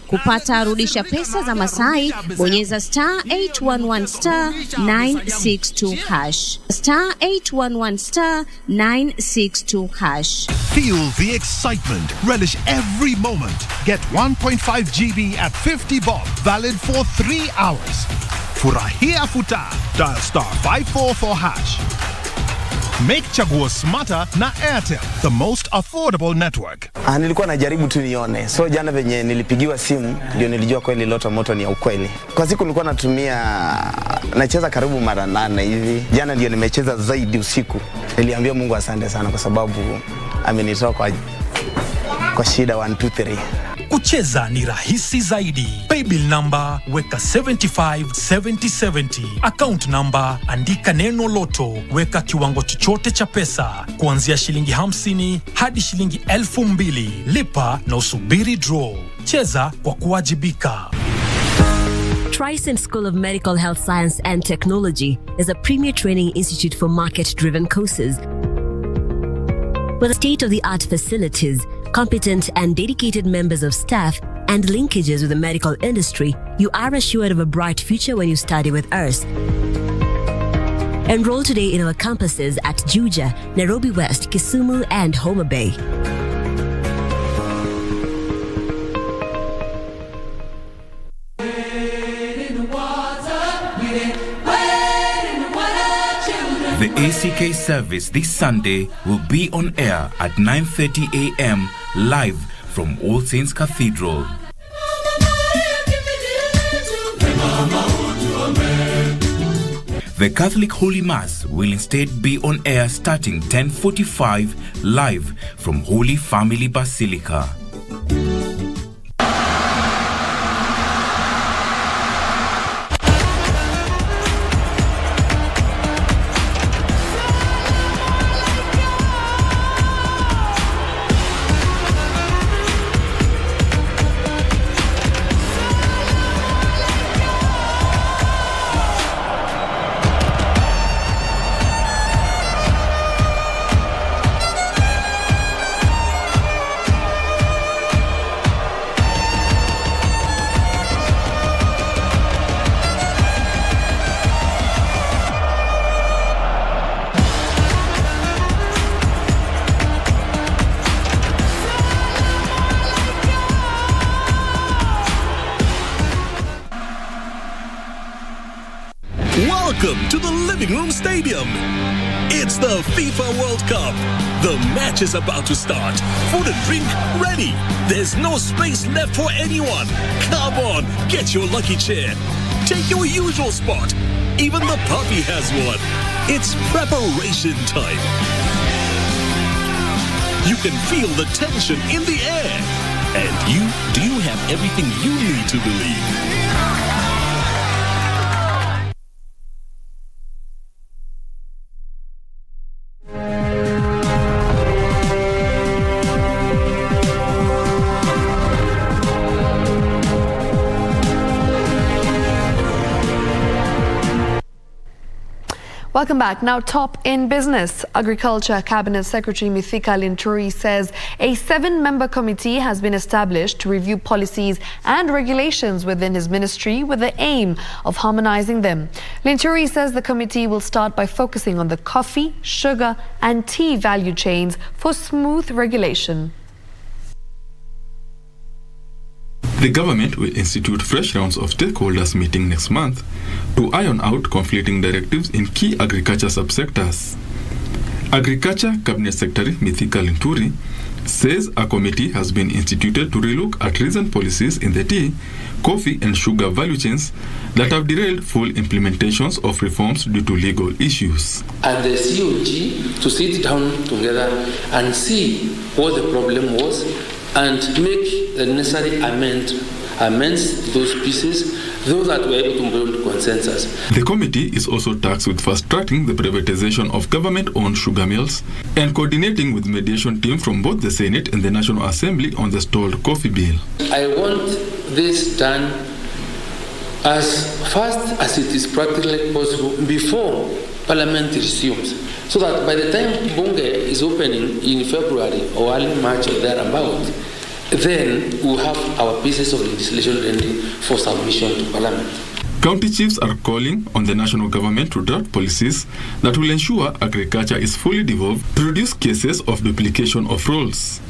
Kupata rudisha pesa za Masai, bonyeza *811 *962#. *811 *962#. Feel the excitement. Relish every moment. Get 1.5 GB at 50 bob, valid for 3 hours. Furahia Futa. Dial *544#. Make chaguo smarter na Airtel, the most affordable network. Nilikuwa najaribu tu nione. So jana venye nilipigiwa simu ndio nilijua kweli Loto Moto ni ya ukweli. Kwa siku nilikuwa nacheza karibu mara 8 hivi. Jana ndio nimecheza zaidi usiku. Niliambia Mungu asante sana kwa sababu amenitoa kwa shida 1 2 3. Kucheza ni rahisi zaidi. Paybill number weka 757070. Account number andika neno Loto, weka kiwango chochote cha pesa kuanzia shilingi 50 hadi shilingi 2000. Lipa na usubiri draw. Cheza kwa kuwajibika. Trisent School of Medical Health Science and Technology is a premier training institute for market-driven courses with state-of-the-art facilities, competent and dedicated members of staff, and linkages with the medical industry. You are assured of a bright future when you study with us. Enroll today in our campuses at Juja, Nairobi West, Kisumu, and Homa Bay. The ACK service this Sunday will be on air at 9:30 a.m. live from All Saints Cathedral. The Catholic Holy Mass will instead be on air starting 10:45 live from Holy Family Basilica. Welcome to the Living Room Stadium. It's the FIFA World Cup. The match is about to start. Food and drink ready. There's no space left for anyone. Come on, get your lucky chair. Take your usual spot. Even the puppy has one. It's preparation time. You can feel the tension in the air. And do you have everything you need to believe? Welcome back. Now, top in business. Agriculture Cabinet Secretary Mithika Linturi says a 7-member committee has been established to review policies and regulations within his ministry with the aim of harmonizing them. Linturi says the committee will start by focusing on the coffee, sugar and tea value chains for smooth regulation. The government will institute fresh rounds of stakeholders meeting next month to iron out conflicting directives in key agriculture subsectors. Agriculture Cabinet Secretary Mithika Linturi says a committee has been instituted to relook at recent policies in the tea, coffee and sugar value chains that have derailed full implementations of reforms due to legal issues. And the COG to sit down together and see what the problem was and make the necessary amends those pieces, those that were able to build consensus. The committee is also tasked with fast-tracking the privatization of government-owned sugar mills and coordinating with mediation team from both the Senate and the National Assembly on the stalled coffee bill. I want this done as fast as it is practically possible before Parliament resumes, so that by the time Bunge is opening in February or early March or thereabout, then we'll have our pieces of legislation ready for submission to Parliament. County chiefs are calling on the national government to draft policies that will ensure agriculture is fully devolved to reduce cases of duplication of roles.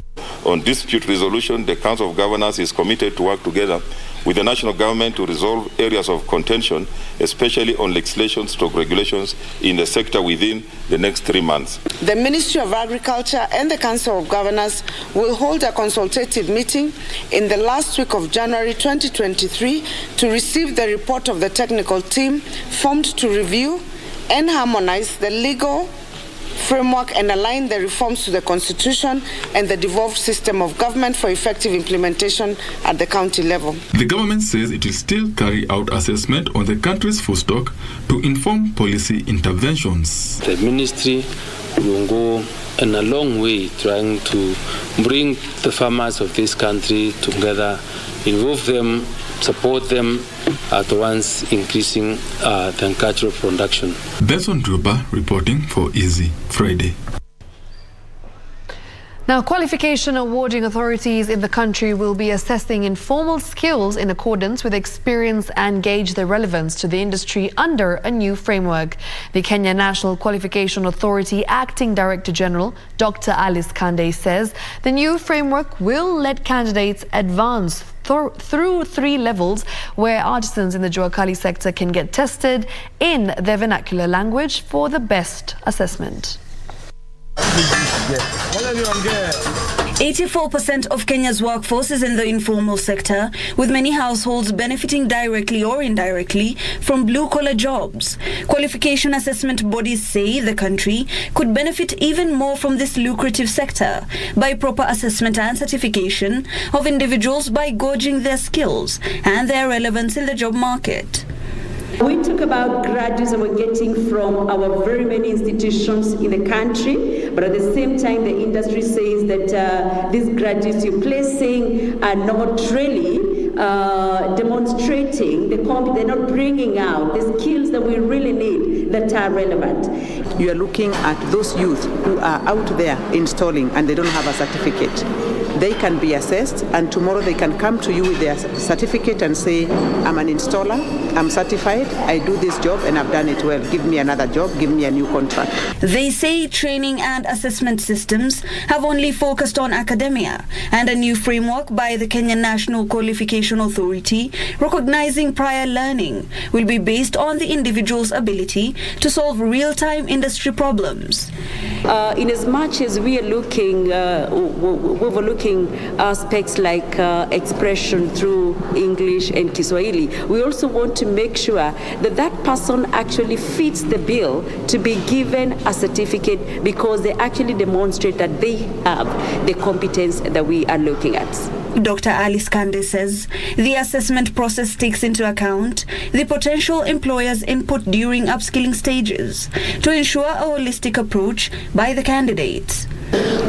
On dispute resolution, the Council of Governors is committed to work together with the national government to resolve areas of contention, especially on legislation/regulations in the sector within the next 3 months. The Ministry of Agriculture and the Council of Governors will hold a consultative meeting in the last week of January 2023 to receive the report of the technical team formed to review and harmonize the legal framework and align the reforms to the Constitution and the devolved system of government for effective implementation at the county level. The government says it will still carry out assessment on the country's food stock to inform policy interventions. The ministry will go in a long way trying to bring the farmers of this country together, involve them, support them, at once increasing the agricultural production. Benson Druba reporting for Easy Friday. Now, qualification awarding authorities in the country will be assessing informal skills in accordance with experience and gauge their relevance to the industry under a new framework. The Kenya National Qualification Authority Acting Director General, Dr. Alice Kande, says the new framework will let candidates advance through 3 levels where artisans in the Juakali sector can get tested in their vernacular language for the best assessment. 84% of Kenya's workforce is in the informal sector, with many households benefiting directly or indirectly from blue-collar jobs. Qualification assessment bodies say the country could benefit even more from this lucrative sector by proper assessment and certification of individuals by gauging their skills and their relevance in the job market. We talk about graduates that we're getting from our very many institutions in the country, but at the same time, the industry says that these graduates you're placing are not really demonstrating they're not bringing out the skills that we really need that are relevant. You are looking at those youth who are out there installing and they don't have a certificate. They can be assessed, and tomorrow they can come to you with their certificate and say, I'm an installer, I'm certified, I do this job and I've done it well. Give me another job, give me a new contract. They say training and assessment systems have only focused on academia, and a new framework by the Kenya National Qualification Authority recognizing prior learning will be based on the individual's ability to solve real-time industry problems. In as much as we are looking, overlooking aspects like expression through English and Kiswahili, we also want to make sure that that person actually fits the bill to be given a certificate because they actually demonstrate that they have the competence that we are looking at. Dr. Alice Kande says the assessment process takes into account the potential employer's input during upskilling stages to ensure a holistic approach by the candidates.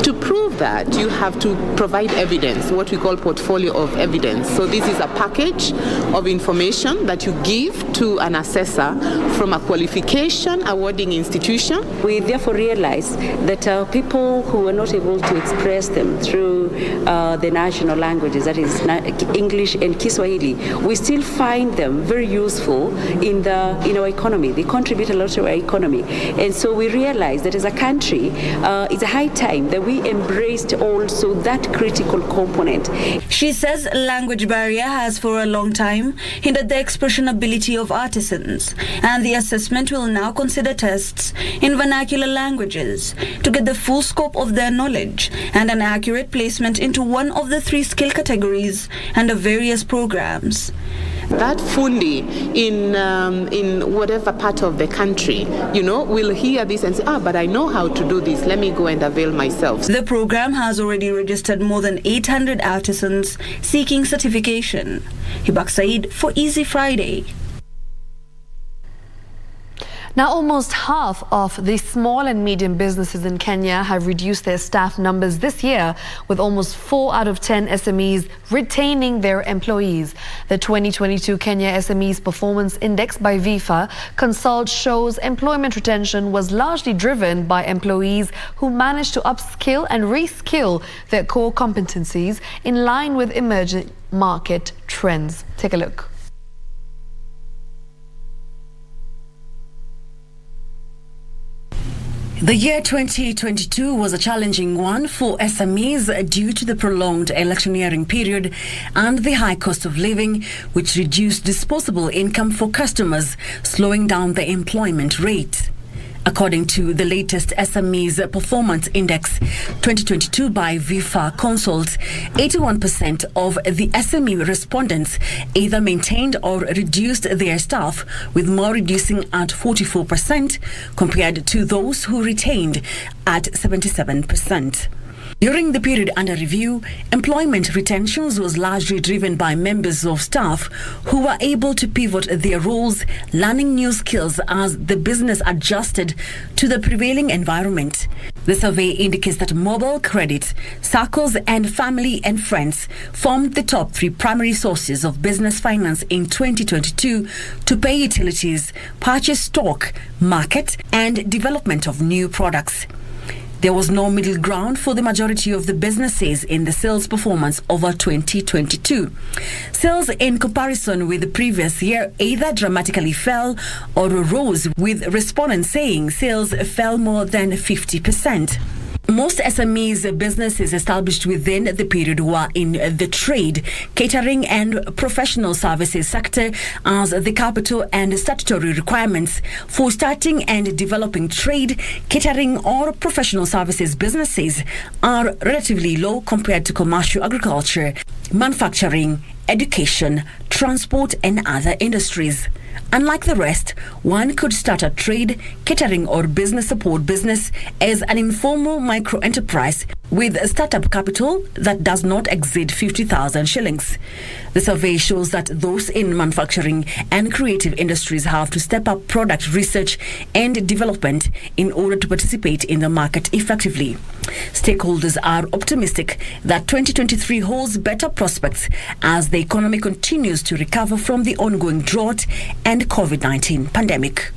To prove that, you have to provide evidence, what we call portfolio of evidence. So this is a package of information that you give to an assessor from a qualification awarding institution. We therefore realize that people who are not able to express them through the national languages, that is English and Kiswahili, we still find them very useful in our economy. They contribute a lot to our economy. And so we realize that as a country, it's a high time that we embraced also that critical component. She says language barrier has for a long time hindered the expression ability of artisans, and the assessment will now consider tests in vernacular languages to get the full scope of their knowledge and an accurate placement into one of the 3 skill categories under various programs. That fundi in whatever part of the country, will hear this and say, but I know how to do this. Let me go and avail myself. The program has already registered more than 800 artisans seeking certification. Hibak Said for Easy Friday. Now, almost half of the small and medium businesses in Kenya have reduced their staff numbers this year, with almost 4 out of 10 SMEs retaining their employees. The 2022 Kenya SMEs Performance Index by VIFA Consult shows employment retention was largely driven by employees who managed to upskill and reskill their core competencies in line with emerging market trends. Take a look. The year 2022 was a challenging one for SMEs due to the prolonged electioneering period and the high cost of living, which reduced disposable income for customers, slowing down the employment rate. According to the latest SMEs Performance Index 2022 by VIFA Consult, 81% of the SME respondents either maintained or reduced their staff, with more reducing at 44% compared to those who retained at 77%. During the period under review, employment retentions was largely driven by members of staff who were able to pivot their roles, learning new skills as the business adjusted to the prevailing environment. The survey indicates that mobile credit, circles, and family and friends formed the top 3 primary sources of business finance in 2022 to pay utilities, purchase stock, market, and development of new products. There was no middle ground for the majority of the businesses in the sales performance over 2022. Sales in comparison with the previous year either dramatically fell or rose, with respondents saying sales fell more than 50%. Most SMEs businesses established within the period were in the trade, catering, and professional services sector, as the capital and statutory requirements for starting and developing trade, catering, or professional services businesses are relatively low compared to commercial agriculture, manufacturing, education, transport, and other industries. Unlike the rest, one could start a trade, catering, or business support business as an informal micro-enterprise with a startup capital that does not exceed 50,000 shillings. The survey shows that those in manufacturing and creative industries have to step up product research and development in order to participate in the market effectively. Stakeholders are optimistic that 2023 holds better prospects as the economy continues to recover from the ongoing drought and COVID-19 pandemic.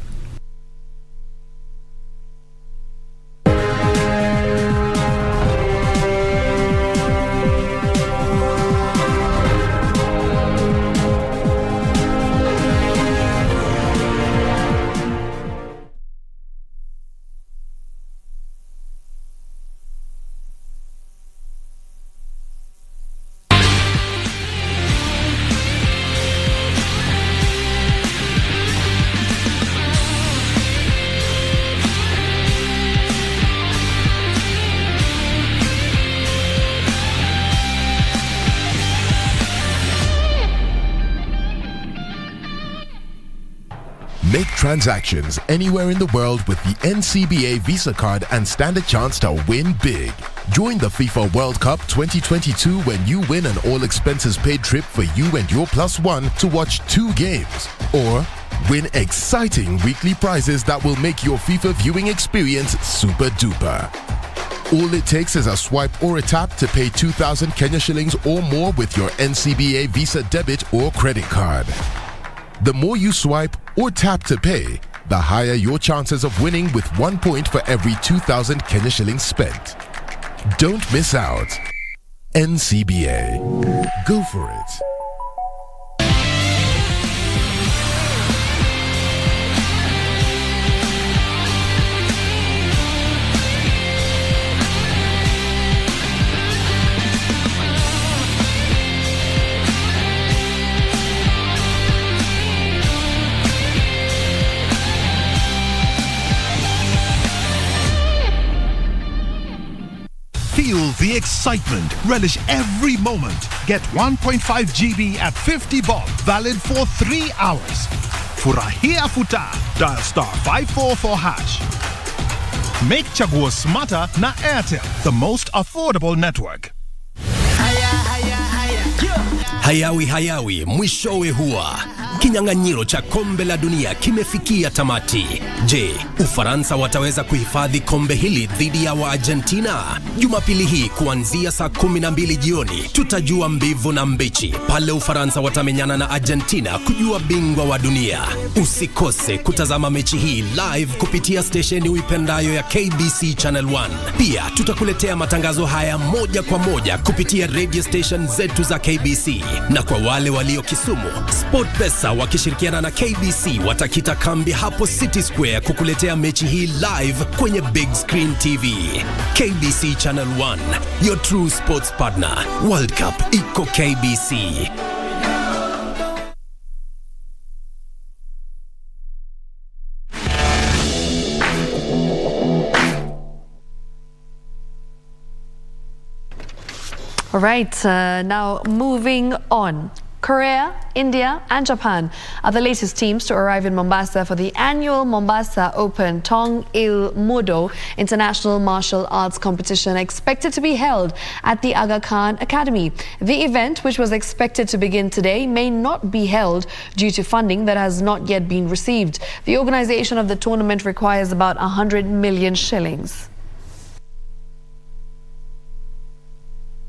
Make transactions anywhere in the world with the NCBA Visa card and stand a chance to win big. Join the FIFA World Cup 2022 when you win an all-expenses-paid trip for you and your +1 to watch 2 games. Or win exciting weekly prizes that will make your FIFA viewing experience super duper. All it takes is a swipe or a tap to pay 2,000 Kenya shillings or more with your NCBA Visa debit or credit card. The more you swipe or tap to pay, the higher your chances of winning, with 1 point for every 2,000 Kenya shillings spent. Don't miss out. NCBA. Go for it. Feel the excitement. Relish every moment. Get 1.5 GB at 50 bob, valid for 3 hours. Furahia futa. Dial *544#. Make Chaguo smarter na Airtel, the most affordable network. Hayawi mwishowe huwa. Kinyang'anyiro cha kombe la dunia kimefikia tamati. Je, Ufaransa wataweza kuhifadhi kombe hili dhidi ya Argentina? Jumapili hii kuanzia saa 12 jioni tutajua mbivu na mbichi pale Ufaransa watamenyana na Argentina kujua bingwa wa dunia. Usikose kutazama mechi hii live kupitia stesheni uipendayo ya KBC Channel 1. Pia tutakuletea matangazo haya moja kwa moja kupitia radio station zetu za KBC. Na kwa wale walio Kisumu, SportPesa wakishirikiana na KBC watakita kambi hapo City Square kukuletea mechi hii live kwenye big screen TV. KBC Channel 1, your true sports partner. World Cup iko KBC. All right, now moving on. Korea, India and Japan are the latest teams to arrive in Mombasa for the annual Mombasa Open Tong Il Mudo International Martial Arts Competition, expected to be held at the Aga Khan Academy. The event, which was expected to begin today, may not be held due to funding that has not yet been received. The organization of the tournament requires about 100 million shillings.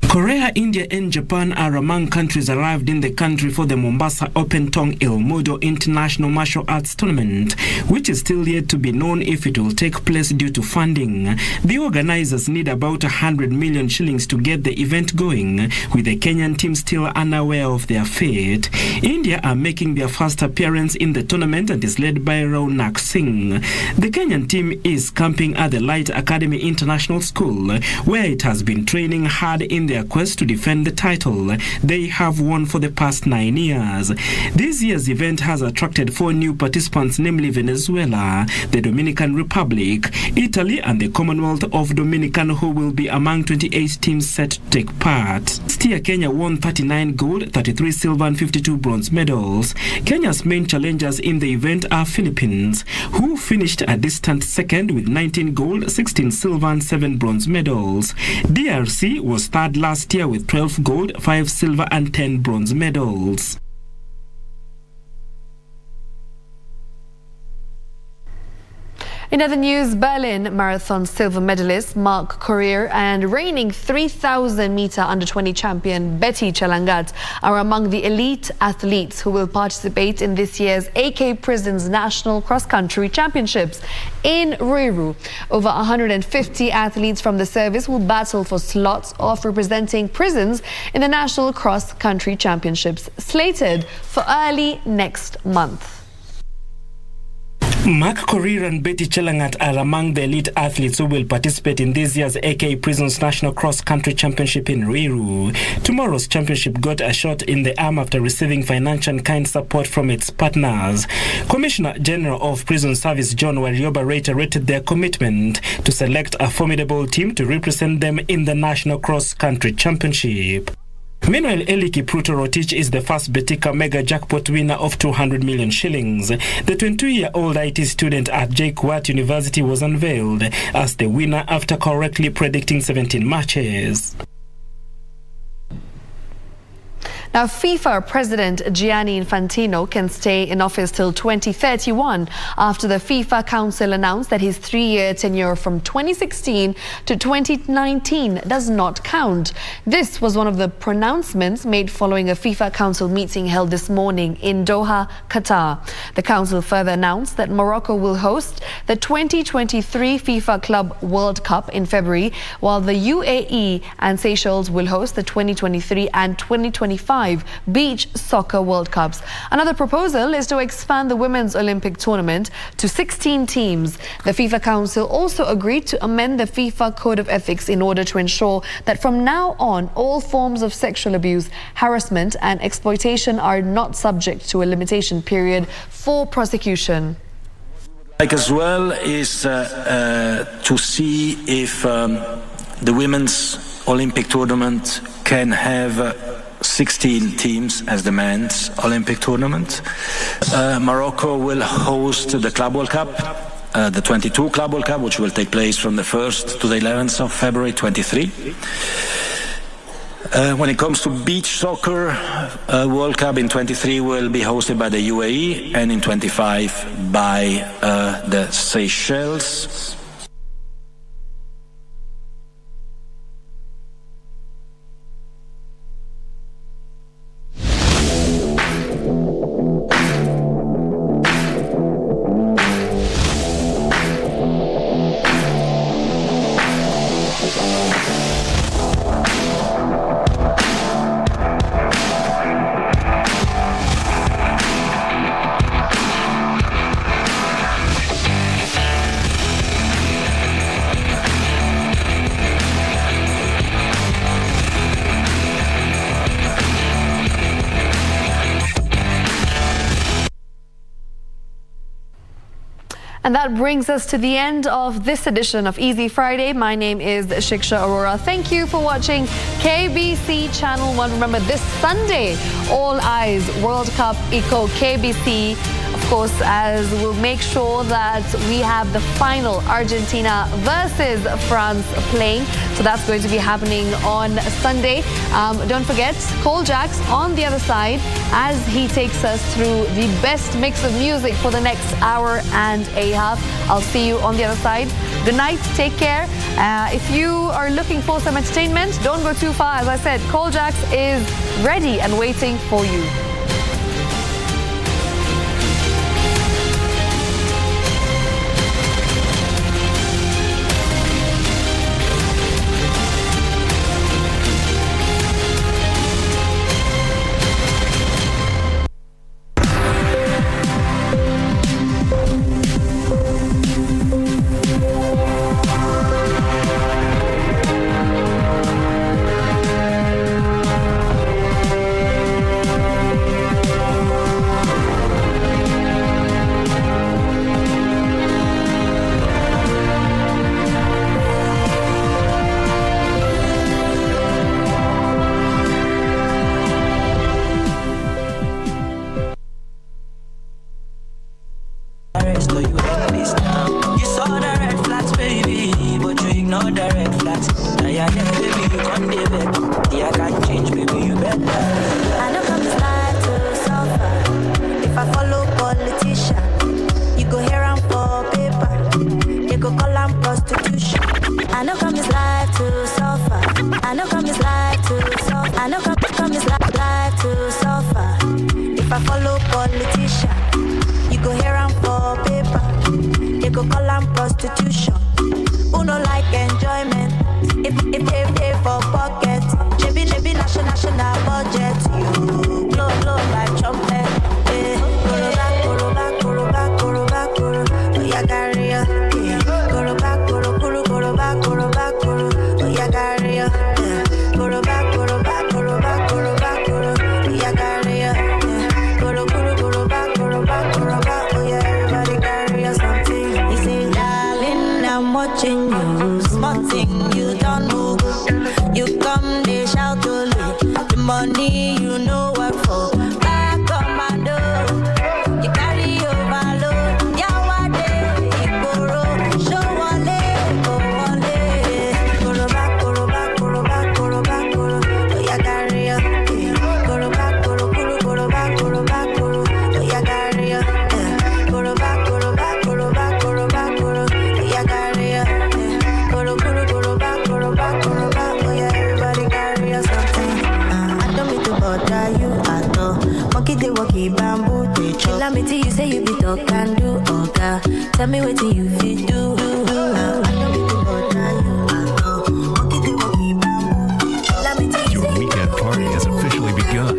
Korea, India and Japan are among countries arrived in the country for the Mombasa Open Tong Il Mudo International Martial Arts Tournament, which is still yet to be known if it will take place due to funding. The organizers need about 100 million shillings to get the event going, with the Kenyan team still unaware of their fate. India are making their first appearance in the tournament and is led by Raunak Singh. The Kenyan team is camping at the Light Academy International School, where it has been training hard in their quest to defend the title they have won for the past 9 years. This year's event has attracted 4 new participants, namely Venezuela, the Dominican Republic, Italy and the Commonwealth of Dominican, who will be among 28 teams set to take part. Steer Kenya won 39 gold, 33 silver and 52 bronze medals. Kenya's main challengers in the event are Philippines, who finished a distant second with 19 gold, 16 silver and 7 bronze medals. DRC was third last year with 12 gold, 5 silver and 10 bronze medals. In other news, Berlin Marathon silver medalist Mark Courier and reigning 3,000-meter under-20 champion Betty Chalangat are among the elite athletes who will participate in this year's AK Prisons National Cross Country Championships in Ruiru. Over 150 athletes from the service will battle for slots of representing prisons in the National Cross Country Championships, slated for early next month. Mark Courier and Betty Chalangat are among the elite athletes who will participate in this year's AK Prisons National Cross Country Championship in Ruiru. Tomorrow's championship got a shot in the arm after receiving financial and kind support from its partners. Commissioner General of Prison Service John Warioba reiterated their commitment to select a formidable team to represent them in the National Cross Country Championship. Meanwhile, Eli Kipruto Rotich is the first Betika mega jackpot winner of 200 million shillings. The 22-year-old IT student at JKUAT University was unveiled as the winner after correctly predicting 17 matches. Now, FIFA President Gianni Infantino can stay in office till 2031 after the FIFA Council announced that his 3-year tenure from 2016 to 2019 does not count. This was one of the pronouncements made following a FIFA Council meeting held this morning in Doha, Qatar. The Council further announced that Morocco will host the 2023 FIFA Club World Cup in February, while the UAE and Seychelles will host the 2023 and 2025 Beach Soccer World Cups. Another proposal is to expand the Women's Olympic Tournament to 16 teams. The FIFA Council also agreed to amend the FIFA Code of Ethics in order to ensure that from now on, all forms of sexual abuse, harassment and exploitation are not subject to a limitation period for prosecution. Like as well is to see if the Women's Olympic Tournament can have 16 teams as the men's Olympic tournament. Morocco will host the Club World Cup, the 22 Club World Cup, which will take place from the 1st to the 11th of February 23. When it comes to beach soccer, World Cup in 23 will be hosted by the UAE and in 25 by the Seychelles. And that brings us to the end of this edition of Easy Friday. My name is Shiksha Arora. Thank you for watching KBC Channel 1. Remember, this Sunday, all eyes World Cup Eco KBC. Of course, as we'll make sure that we have the final Argentina versus France playing. So that's going to be happening on Sunday. Don't forget, Cole Jacks on the other side as he takes us through the best mix of music for the next hour and a half. I'll see you on the other side. Good night. Take care. If you are looking for some entertainment, don't go too far. As I said, Cole Jacks is ready and waiting for you. Tell me what you feel do. Your weekend party has officially begun.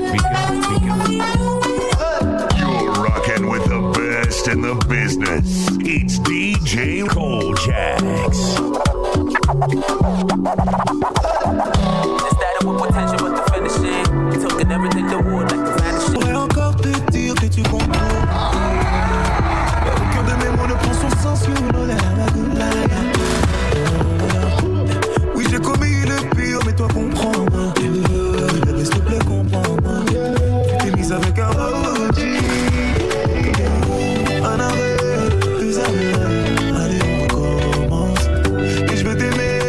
You're rocking with the best in the business. It's DJ Cole Jacks. Started with potential, but the finishing took in everything the wood like the vanishing. Pourrais encore te dire que tu comprends. Aucun de mes mots ne prend son sens, you know that I do like. Oui, j'ai commis le pire, mais toi comprends-moi. Bébé, s'il te plaît, comprends-moi. Tu t'es mise avec un OG. Un arrêt, deux arrêts. Allez, on recommence. Et je vais t'aimer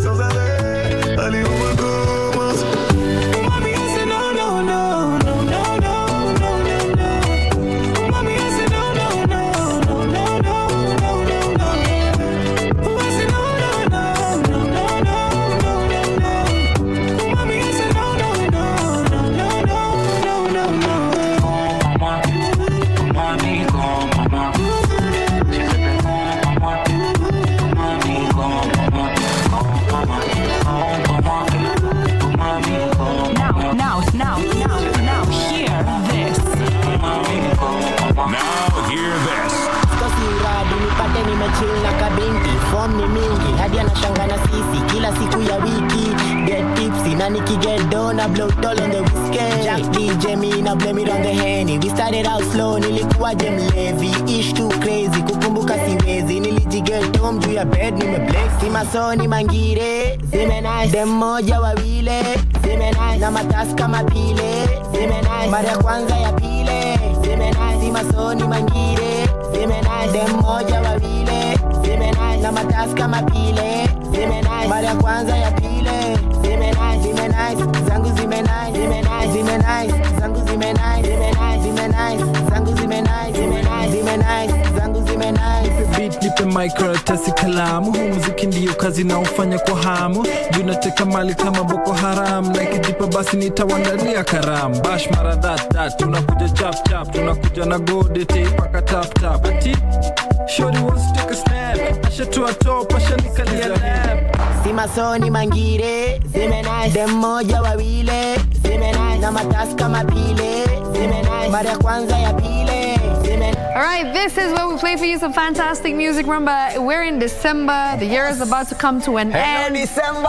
sans arrêt. Allez, on recommence. Mommy, I said no, no, no, no, no, no, no, no, no. Mommy, I said no, no, no, no, no, no, no, no, no. I said no, no, no, no, no, no, no, no. Mommy, I said no, no, no, no, no, no, no, no, no. Mommy, go, mama. She said, mommy, go, mama. Now, hear this. Now hear this. Radi nipate nimechill na kabinti, form ni mingi hadi anashanga na sisi kila siku ya wiki. Get tipsy na nikiget down na blow all on the whiskey. Jack DJ me na blame it on the Henny. We started out slow, nilikuwa je mlevi, ish too crazy kukumbuka siwe dom juu ya bed nimeblex. Si masoni mangire zimenai, dem moja wawile zimenai, na matasi kama pile zimenai, mara ya kwanza ya pile zimenai. Si masoni mangire zimenai, dem moja wawile zimenai, na matasi kama pile zimenai, mara ya kwanza ya pile zimenai. Zimenai zangu zimenai, zimenai zimenai zangu zimenai, zimenai zimenai zangu zimenai, zimenai zimenai zangu zimenai. Nipe beat, nipe microkaratasi kalamu, huu muziki ndiyo kazi na ufanya kwa hamu. Junateka mali kama Boko Haram, na ikijipa basi nitawandalia karamu. Bash mara that, tunakuja chap chap, tunakuja na godete paka tap tap. Ati shorty wants to take a snap, ashatua top, ashanikalia lap. Si masoni mangire zimenai, dem moja wawile zimenai, na matasi kama pile zimenai, mara ya kwanza ya pile zimenai. All right, this is where we play for you some fantastic music. Remember, we're in December. The year is about to come to an end. December!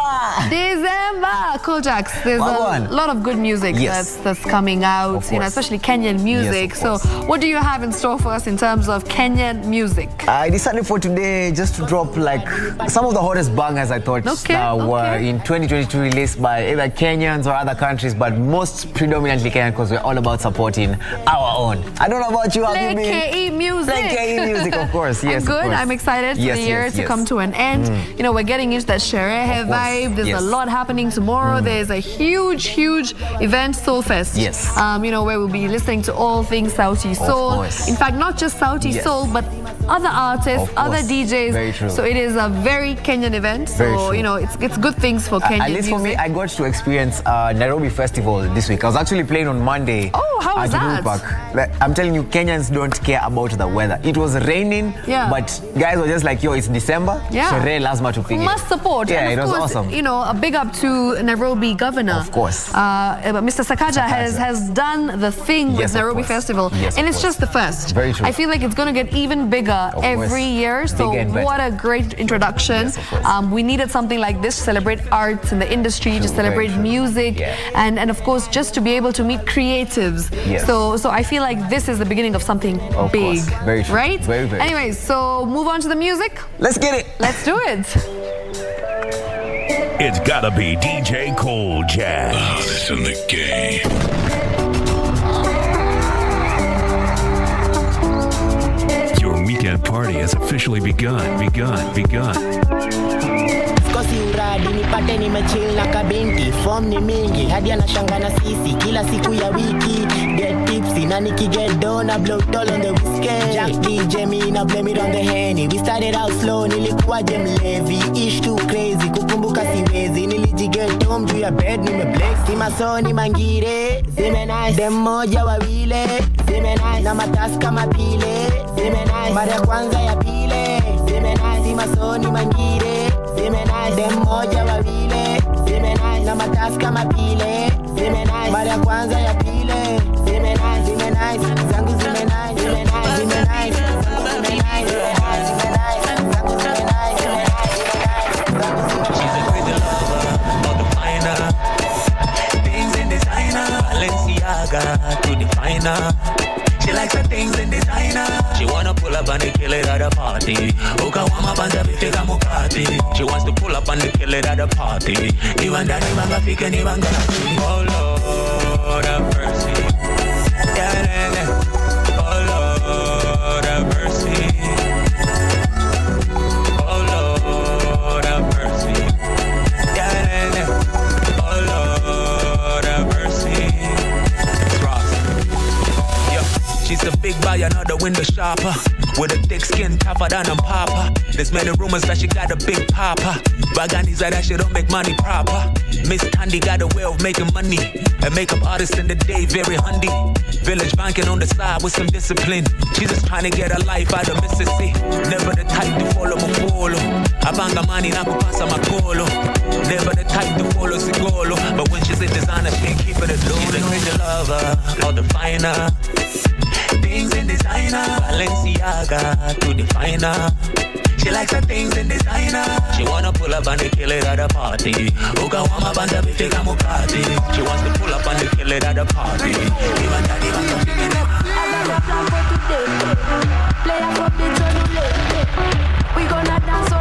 Cool Jacks, there's a lot of good music that's coming out, you know, especially Kenyan music. So what do you have in store for us in terms of Kenyan music? I decided for today just to drop like some of the hottest bangers I thought were in 2022 released by either Kenyans or other countries, but most predominantly Kenyan, because we're all about supporting our own. I don't know about you, have you been? KE music. Play KE music, of course. Yes, I'm good. of course. I'm excited for the year to come to an end. You know, we're getting into that Sherehe vibe. There's a lot happening tomorrow. There's a huge event, Soulfest. Yes. You know, where we'll be listening to all things Sauti Soul. In fact, not just Sauti Soul, but other artists, other DJs. Very true. So it is a very Kenyan event. Very so, true. you know, it's good things for Kenyan At least music. for me, I got to experience Nairobi Festival this week. I was actually playing on Monday. Oh, how was that? Like, I'm telling you, Kenyans don't care about the weather. It was raining, but guys were just like, yo, it's December. Sherehe lazima tupige. Must support. Yeah, and it of was course, awesome. You know, a big up to Nairobi Governor. Of course. Mr. Sakaja has done the thing with Nairobi Festival. And it's just the first. Very true. I feel like it's going to get even bigger every year. So what a great introduction. We needed something like this to celebrate arts in the industry, to celebrate music, and of course, just to be able to meet creatives. So I feel like this is the beginning of something big. Very true. Right? Very, very. Anyways, so move on to the music. Let's get it. Let's do it. It's gotta be DJ Cool Jack. Listen the game. Your weekend party has officially begun. Kosi uradi nipate nimechill na kabinti, form ni mingi hadi anashanga na sisi kila siku ya wiki. Get tipsy na nikiget down na blow it all on the whiskey. Jack DJ me na blame it on the Henny. We started out slow, nilikuwa je mlevi, ish too crazy, kukumbuka siwezi. Nilijiget home juu ya bed nimeblex. Si masoni mangire zimenai, dem moja wawile zimenai, na matasi kama pile zimenai, mara ya kwanza ya pile zimenai. Si masoni mangire zimenai, dem moja wawile zimenai, na matasi kama pile zimenai, mara ya kwanza ya pile zimenai. Zimenai zangu zimenai, zimenai zimenai zangu zimenai, zimenai zimenai zangu zimenai, zimenai zimenai. She's a crazy lover of the finer things in designer, Balenciaga to define her. She likes the things in designer. She wanna pull up and kill it at a party. Ukawama banza bifika mukati. She wants to pull up and kill it at a party. Even that even fike ni banga. Oh Lord have mercy. Yeah. Oh Lord have mercy. Oh Lord have mercy. Yeah. Oh Lord have mercy. She's a big buyer, not a window shopper. With a thick skin, tougher than a papa. There's many rumors that she got a big papa. Bagani said that she don't make money proper. Miss Tandy got a way of making money. A makeup artist in the day, very handy. Village banking on the side with some discipline. She's just trying to get her life out of Mississippi. Never the type to follow my polo. Abanga money na kupasa makolo. Never the type to follow Sigolo. But when she's in designer, she ain't keeping it low. She's a crazy lover, all the finer things in designer, Balenciaga to define her. She likes the things in designer. She wanna pull up and kill it at a party. Ukawama banda bifika mukati. She wants to pull up and kill it at a party. Even that even something. I got a plan for today. Play up the channel. We gonna dance.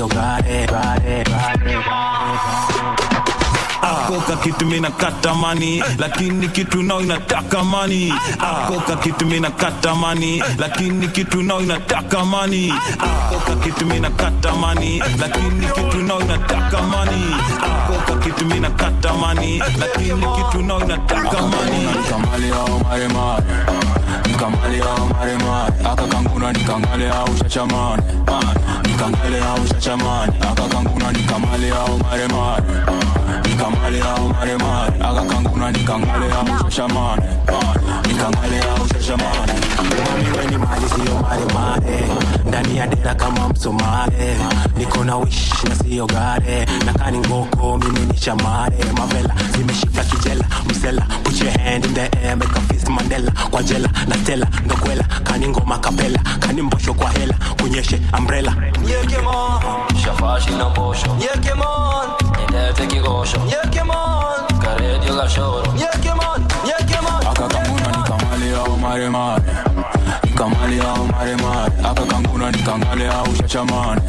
sio gare. Akoka kitu mina kata mani, lakini kitu nao inataka mani. Akoka kitu mina kata mani, lakini kitu nao inataka mani. Akoka kitu mina kata mani, lakini kitu nao inataka mani. Akoka kitu mina kata mani, lakini kitu nao inataka mani. Nikamale au mare mare, nikamale au mare mare, akakanguna nikamale au shachamane, nikamale au shachamane, akakanguna nikamale au mare mare. Nikamale au mare mare, akakanguna nikamale au shashamane, nikamale au shashamane. Mami weni mali siyo mare mare, ndani ya dera kama Msomale. Niko na wish na siyo gare, na kani ngoko mimi ni shamare. Mavela zimeshika kijela, msela put your hand in the air, make a fist Mandela. Kwa jela na stella ndo kwela, kani ngoma kapela, kani mbosho kwa hela, kunyeshe umbrella. Yekemon, shafashi na mbosho. Yekemon, nidete kigosho. Yekemon, karedio gashoro. Yekemon, akakanguna nikamale au mare mare, nikamale au mare mare, akakanguna nikamale au shachamane,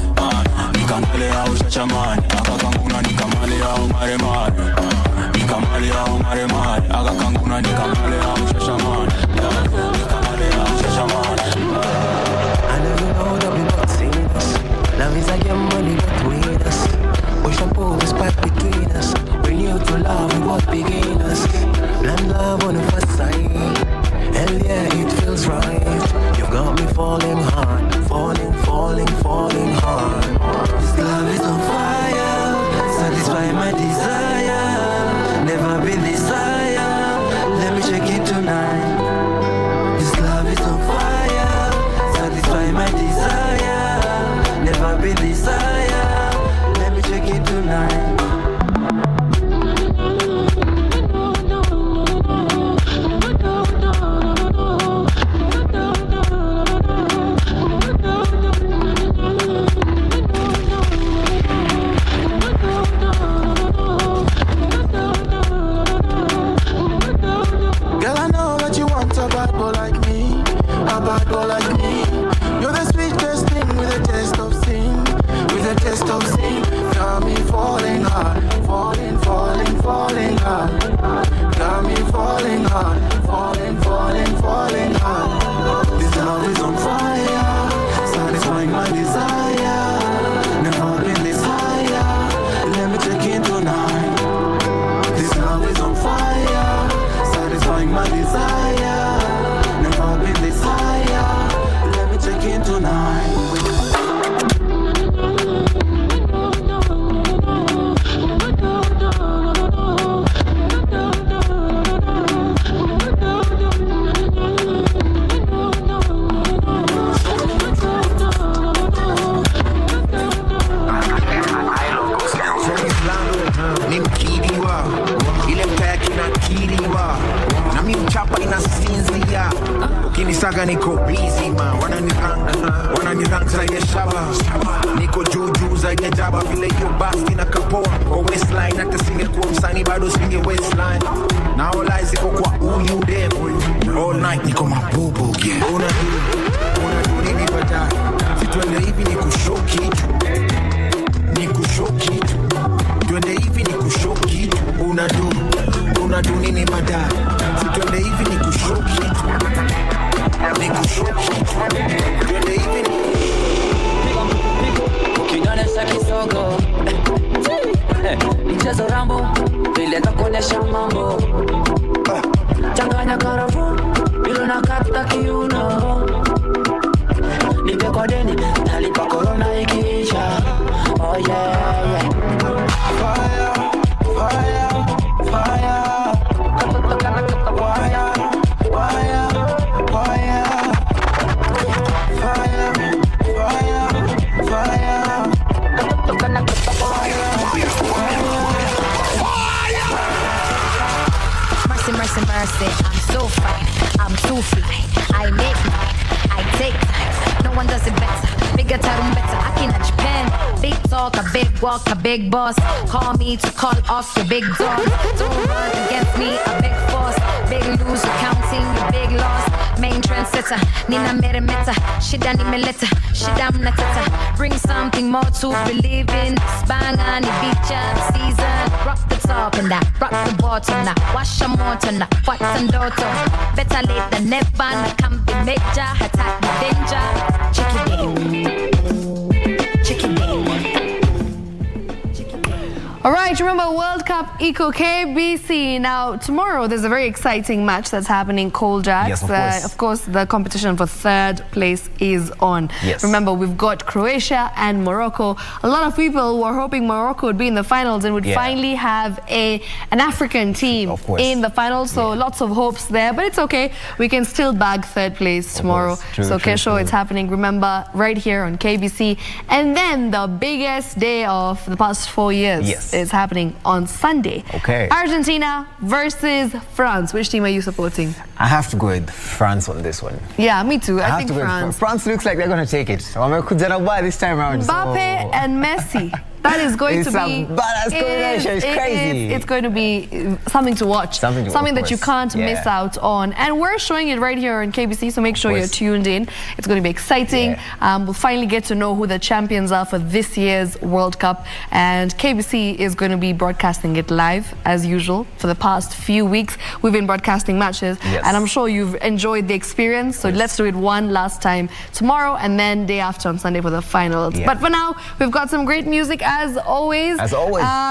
nikamale au shachamane, akakanguna nikamale au mare mare, nikamale au mare mare, akakanguna nikamale au shachamane, nikamale au shachamane. I know you know that we both seen us. Love is a game money between us. Ocean pool is back between us. We knew to love, we both beginners. Blind love on the first sight. Hell yeah, it feels right. You've got me falling hard, falling hard. This love is on fire, satisfy my desire. Never been this higher. Let me check it tonight. This love is on fire, satisfy my desire. Never been this higher. Let me check it tonight. Girl, I know that you want a bad boy like me, a bad boy like me. You're the sweetest thing with a taste of sin, with a taste of sin. Got me falling hard, falling hard. Got me falling hard, falling hard. This love is on fire, satisfying my desire. Never been this higher. Let me take it tonight. This love is on fire, satisfying my desire. Never been this higher. Let me check in tonight. Ukinisaga niko busy man, wananirang zaidi ya shaba. Niko juu zaidi ya jaba, vile hiyo basti na kapoa kwa waistline. Hata singekuwa msanii bado singe waistline. Na all eyes ziko kwa huyu demo. All night niko mabubu yeah. Unajua nini baadaye? Situende hivi ni kushoki tu. Twende hivi ni kushoki tu. Unajua nini baadaye? Situende hivi ni kushoki tu. Twende hivi ni Ukinionyesha kisogo mchezo rambo vile takuonyesha mambo. Changanya karafu bila nakata kiuno. Nipe kwa deni nalipa korona ikiisha. Oh yeah. Fire. Mercy, I'm so fine, I'm too fly. I make mine, I take time. No one does it better. talk, a big boss. Call me to call off your big dog. Don't run against me, a big force. Big loser, counting your big loss. Main trendsetter, Nina Meremeta. Shida ni meleta, shida mnateta. Bring something more to believe in. Bang on the beach season. Rock the top and that, rock the bottom now. Wash your motor now, what and daughter. Better late than never, I can't be major. Attack the danger. Check it in. Check it in. All right, remember World Cup Eco KBC. Now, tomorrow there's a very exciting match that's happening, Cold Jacks. Yes, of course. Of course, the competition for third place is on. Yes. Remember, we've got Croatia and Morocco. A lot of people were hoping Morocco would be in the finals and would finally have an African team in the finals. So lots of hopes there, but it's okay. We can still bag third place tomorrow. So Kesho, it's happening, remember, right here on KBC. And then the biggest day of the past 4 years is happening on Sunday. Okay. Argentina versus France. Which team are you supporting? I have to go with France on this one. Yeah, me too. I think have to France. France looks like they're going to take it. This time around. Mbappe and Messi. That is going to be a badass combination. It's crazy. It's going to be something to watch. Something that you can't miss out on. And we're showing it right here on KBC, so make sure you're tuned in. It's going to be exciting. We'll finally get to know who the champions are for this year's World Cup. And KBC is going to be broadcasting it live, as usual. For the past few weeks, we've been broadcasting matches. And I'm sure you've enjoyed the experience. So let's do it one last time tomorrow and then day after on Sunday for the finals. But for now, we've got some great music as always.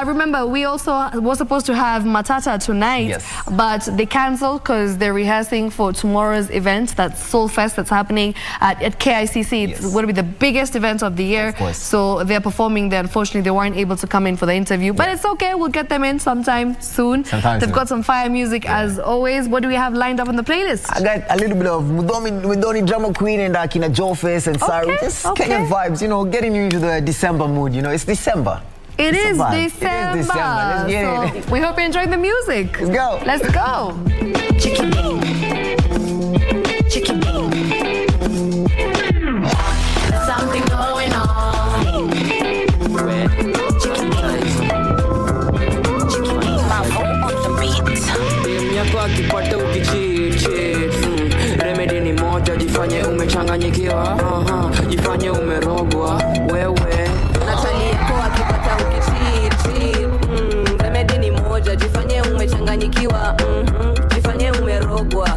Remember, we also were supposed to have Matata tonight, but they cancelled because they're rehearsing for tomorrow's event, that's Soul Fest, that's happening at KICC. It's going to be the biggest event of the year. So they're performing there. Unfortunately, they weren't able to come in for the interview, but it's okay. We'll get them in sometime soon. They've got some fire music as always. What do we have lined up on the playlist? I got a little bit of Mudoni Drama Queen and Akina Joe Face and Saru. Just Kenyan vibes, you know, getting you into the December mood. You know, it's December. It is December. Let's get it. We hope you enjoyed the music. Let's go. Let's go. Chicken bean. Chicken bean. There's something going on. Chicken bean. Chicken bean. My phone on the beat. Yako akipata ukicheat. Remedy ni moja, jifanye umechanganyikiwa. Jifanye umerogwa. Wewe. Natali yako akipata ukicheat. Remedy ni moja, jifanye umechanganyikiwa. Jifanye umerogwa.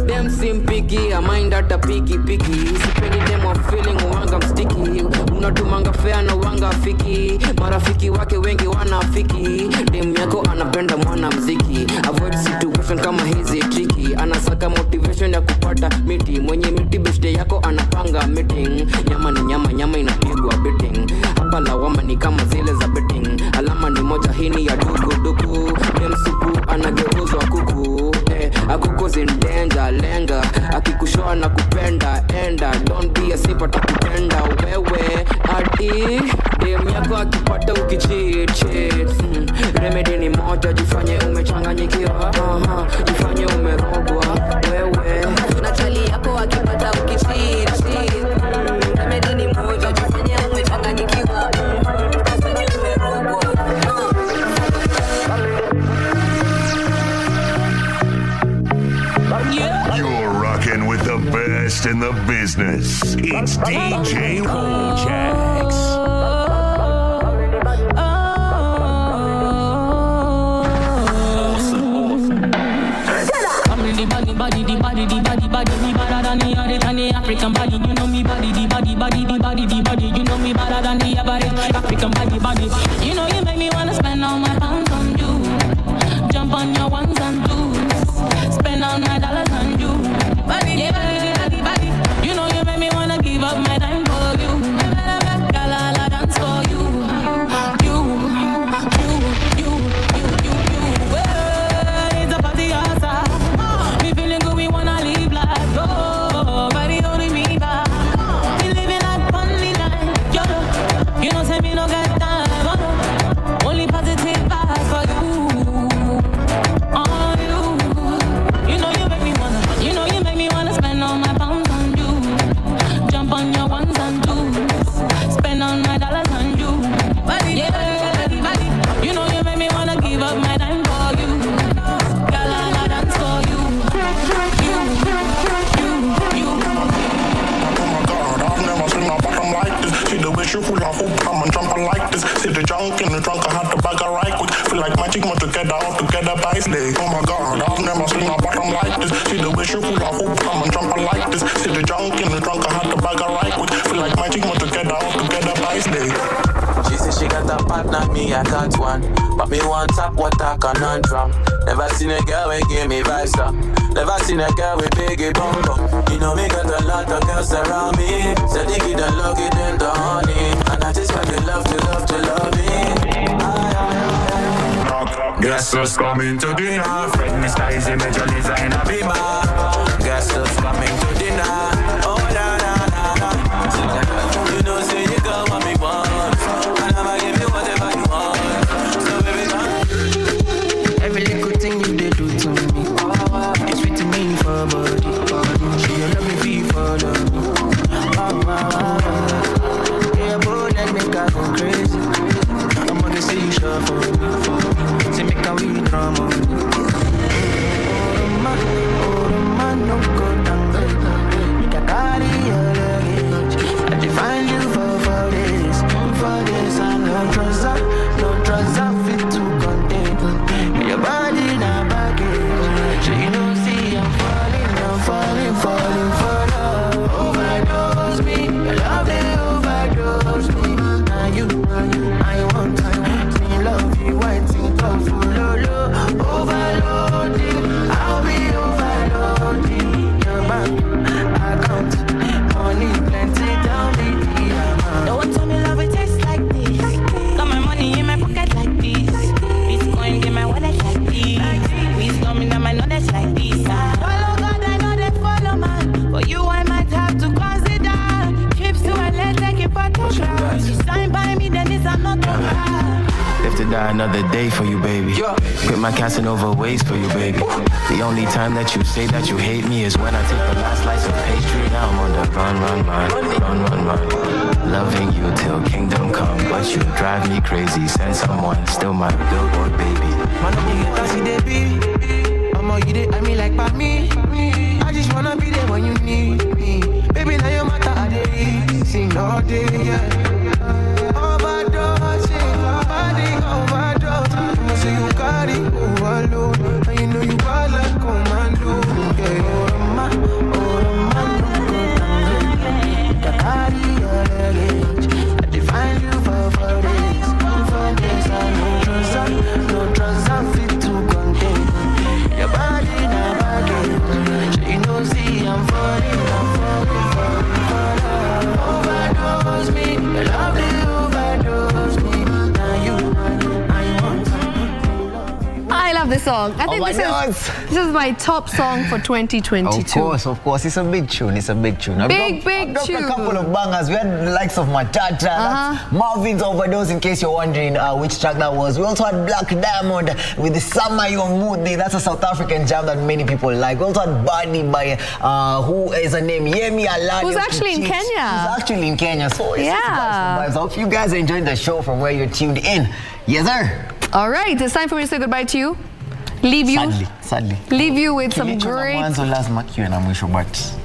Dem simpiki, a mind at a piki. Sipendi dem of feeling uwanga mstiki. Unatumanga fair na uwanga fiki. Marafiki wake wengi wanafiki. Dem yako anapenda mwana mziki. Avoid situation kama hizi tricky. Anasaka motivation ya kupata miti. Mwenye miti birthday yako anapanga meeting. Nyama ni nyama inapigwa betting. Hapa lawama ni kama zile za betting. Alama ni moja, hini ya duku. Dem supu anageuzwa kuku. Akuko in danger, lenga. Akikushoa na kupenda, enda. Don't be a simp atakupenda wewe. Ati dem yako akipata ukicheat. Remedy ni moja, jifanye umechanganyikiwa. Jifanye umerogwa wewe. Natali yako akipata ukicheat. Remedy ni moja, jifanye umechanganyikiwa. Jifanye umerogwa. You're rocking with the best in the business. It's DJ Koljax. African body, you know me body, the body, you know me better than the average African body. You know you make me wanna spend all my pounds on you. Jump on your ones and twos. Spend all my dollars on you. Body. You know you make me wanna give up my time for you. the way she full of hope, I'm a jumper like this. See the junk in the trunk, I had to bag her right quick. Feel like magic, more together, all together by slave. Oh my God, I've never seen a bottom like this. See the way she full of hope, I'm a jumper like this. See the junk in the trunk, I had to bag her right quick. Feel like magic, more together, all together by slave. She said she got a partner, me I got one. But me want top what I can drum. Never seen a girl who give me vibes up. Never seen a girl with biggie bum bum. You know me got a lot of girls around me. So they get the lucky then the honey. And I just want the love to love me. Guess who's coming to dinner? Fred Mr. Easy Major Lisa in a beamer. Guess who's coming to dinner? Oh na na na na. You know say you got what me want. And I'ma give you whatever you want. So baby come. Every little thing you did do to me, it's sweet to me for body. She love me feel for love. Yeah, boy, that make her go crazy. I'm gonna say you sure for me. Say make her we drama. Oh man, no go down. Make a carry your luggage. I define you for this. For this, and no trust, fit to contain. Your body not baggage. So you know, see, I'm falling for love. Overdose me, your love they overdose me. Now you, I want me love you, I think of low, overloading. I'll be overloading your bank account. Money plenty, down the amount. Don't want to me love it tastes like this. Got my money in my pocket like this. Bitcoin in my wallet like this. Wisdom in my knowledge like this. Follow God, I know they follow man. But you I might have to consider. Trips to LA, take a photograph. She signed by me, then it's another rap. Live to die another day for you, baby. Quit my Casanova ways for you, baby. The only time that you say that you hate me is when I take the last slice of pastry. Now I'm on the run. Loving you till kingdom come, but you drive me crazy. Send someone, still my billboard, baby. Man, you get taxi, they be. I'm all you did, I mean like by me. I just wanna be there when you need me. Baby, now you matter, I did. Sing all day, yeah. So you got it overload, and you know you got like commando. Yeah, I define you for this. No trust, I'm fit to contain. Your body not baggage. So you know, see, I'm falling. Overdose me, your love they overdose me. Now you, I love this song. I think this is my top song for 2022. Of course. It's a big tune. Big tune. A couple of bangers. We had the likes of Matata, Marvin's Overdose, in case you're wondering which track that was. We also had Black Diamond with the Summer Your Mood Day. That's a South African jam that many people like. We also had Body by, who is her name? Yemi Alade. Who's actually in Kenya. Who's actually in Kenya. So it's vibes. I hope you guys are enjoying the show from where you're tuned in. Yes, sir. All right, it's time for me to say goodbye to you. Leave you. Sadly. Leave you with some great.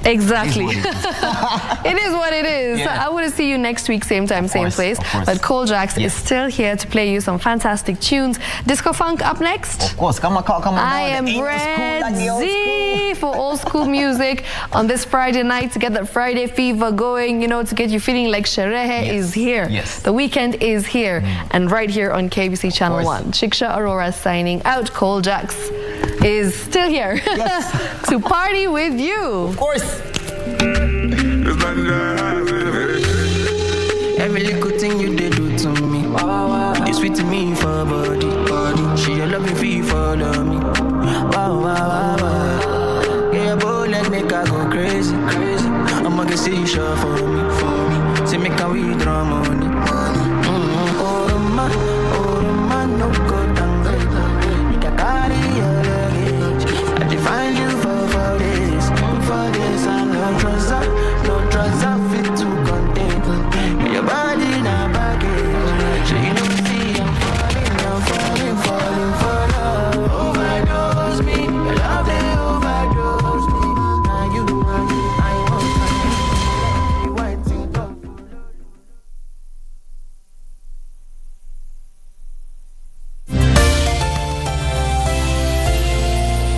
Exactly. It is what it is. Yeah. I want to see you next week, same time, same place. But Cole Jax is still here to play you some fantastic tunes. Disco Funk up next. Of course. Come on. I am ready for old school music on this Friday night to get that Friday fever going, you know, to get you feeling like Sherehe is here. Yes. The weekend is here. And right here on KBC Channel 1. Shiksha Arora signing out. Cole Jax is still here to party with you. Of course. Every little thing you did do to me, it's sweet to me for body. She love me feel for me. Yeah, boy, let make her go crazy. I'm gonna say you sure for me. Say make her we drama.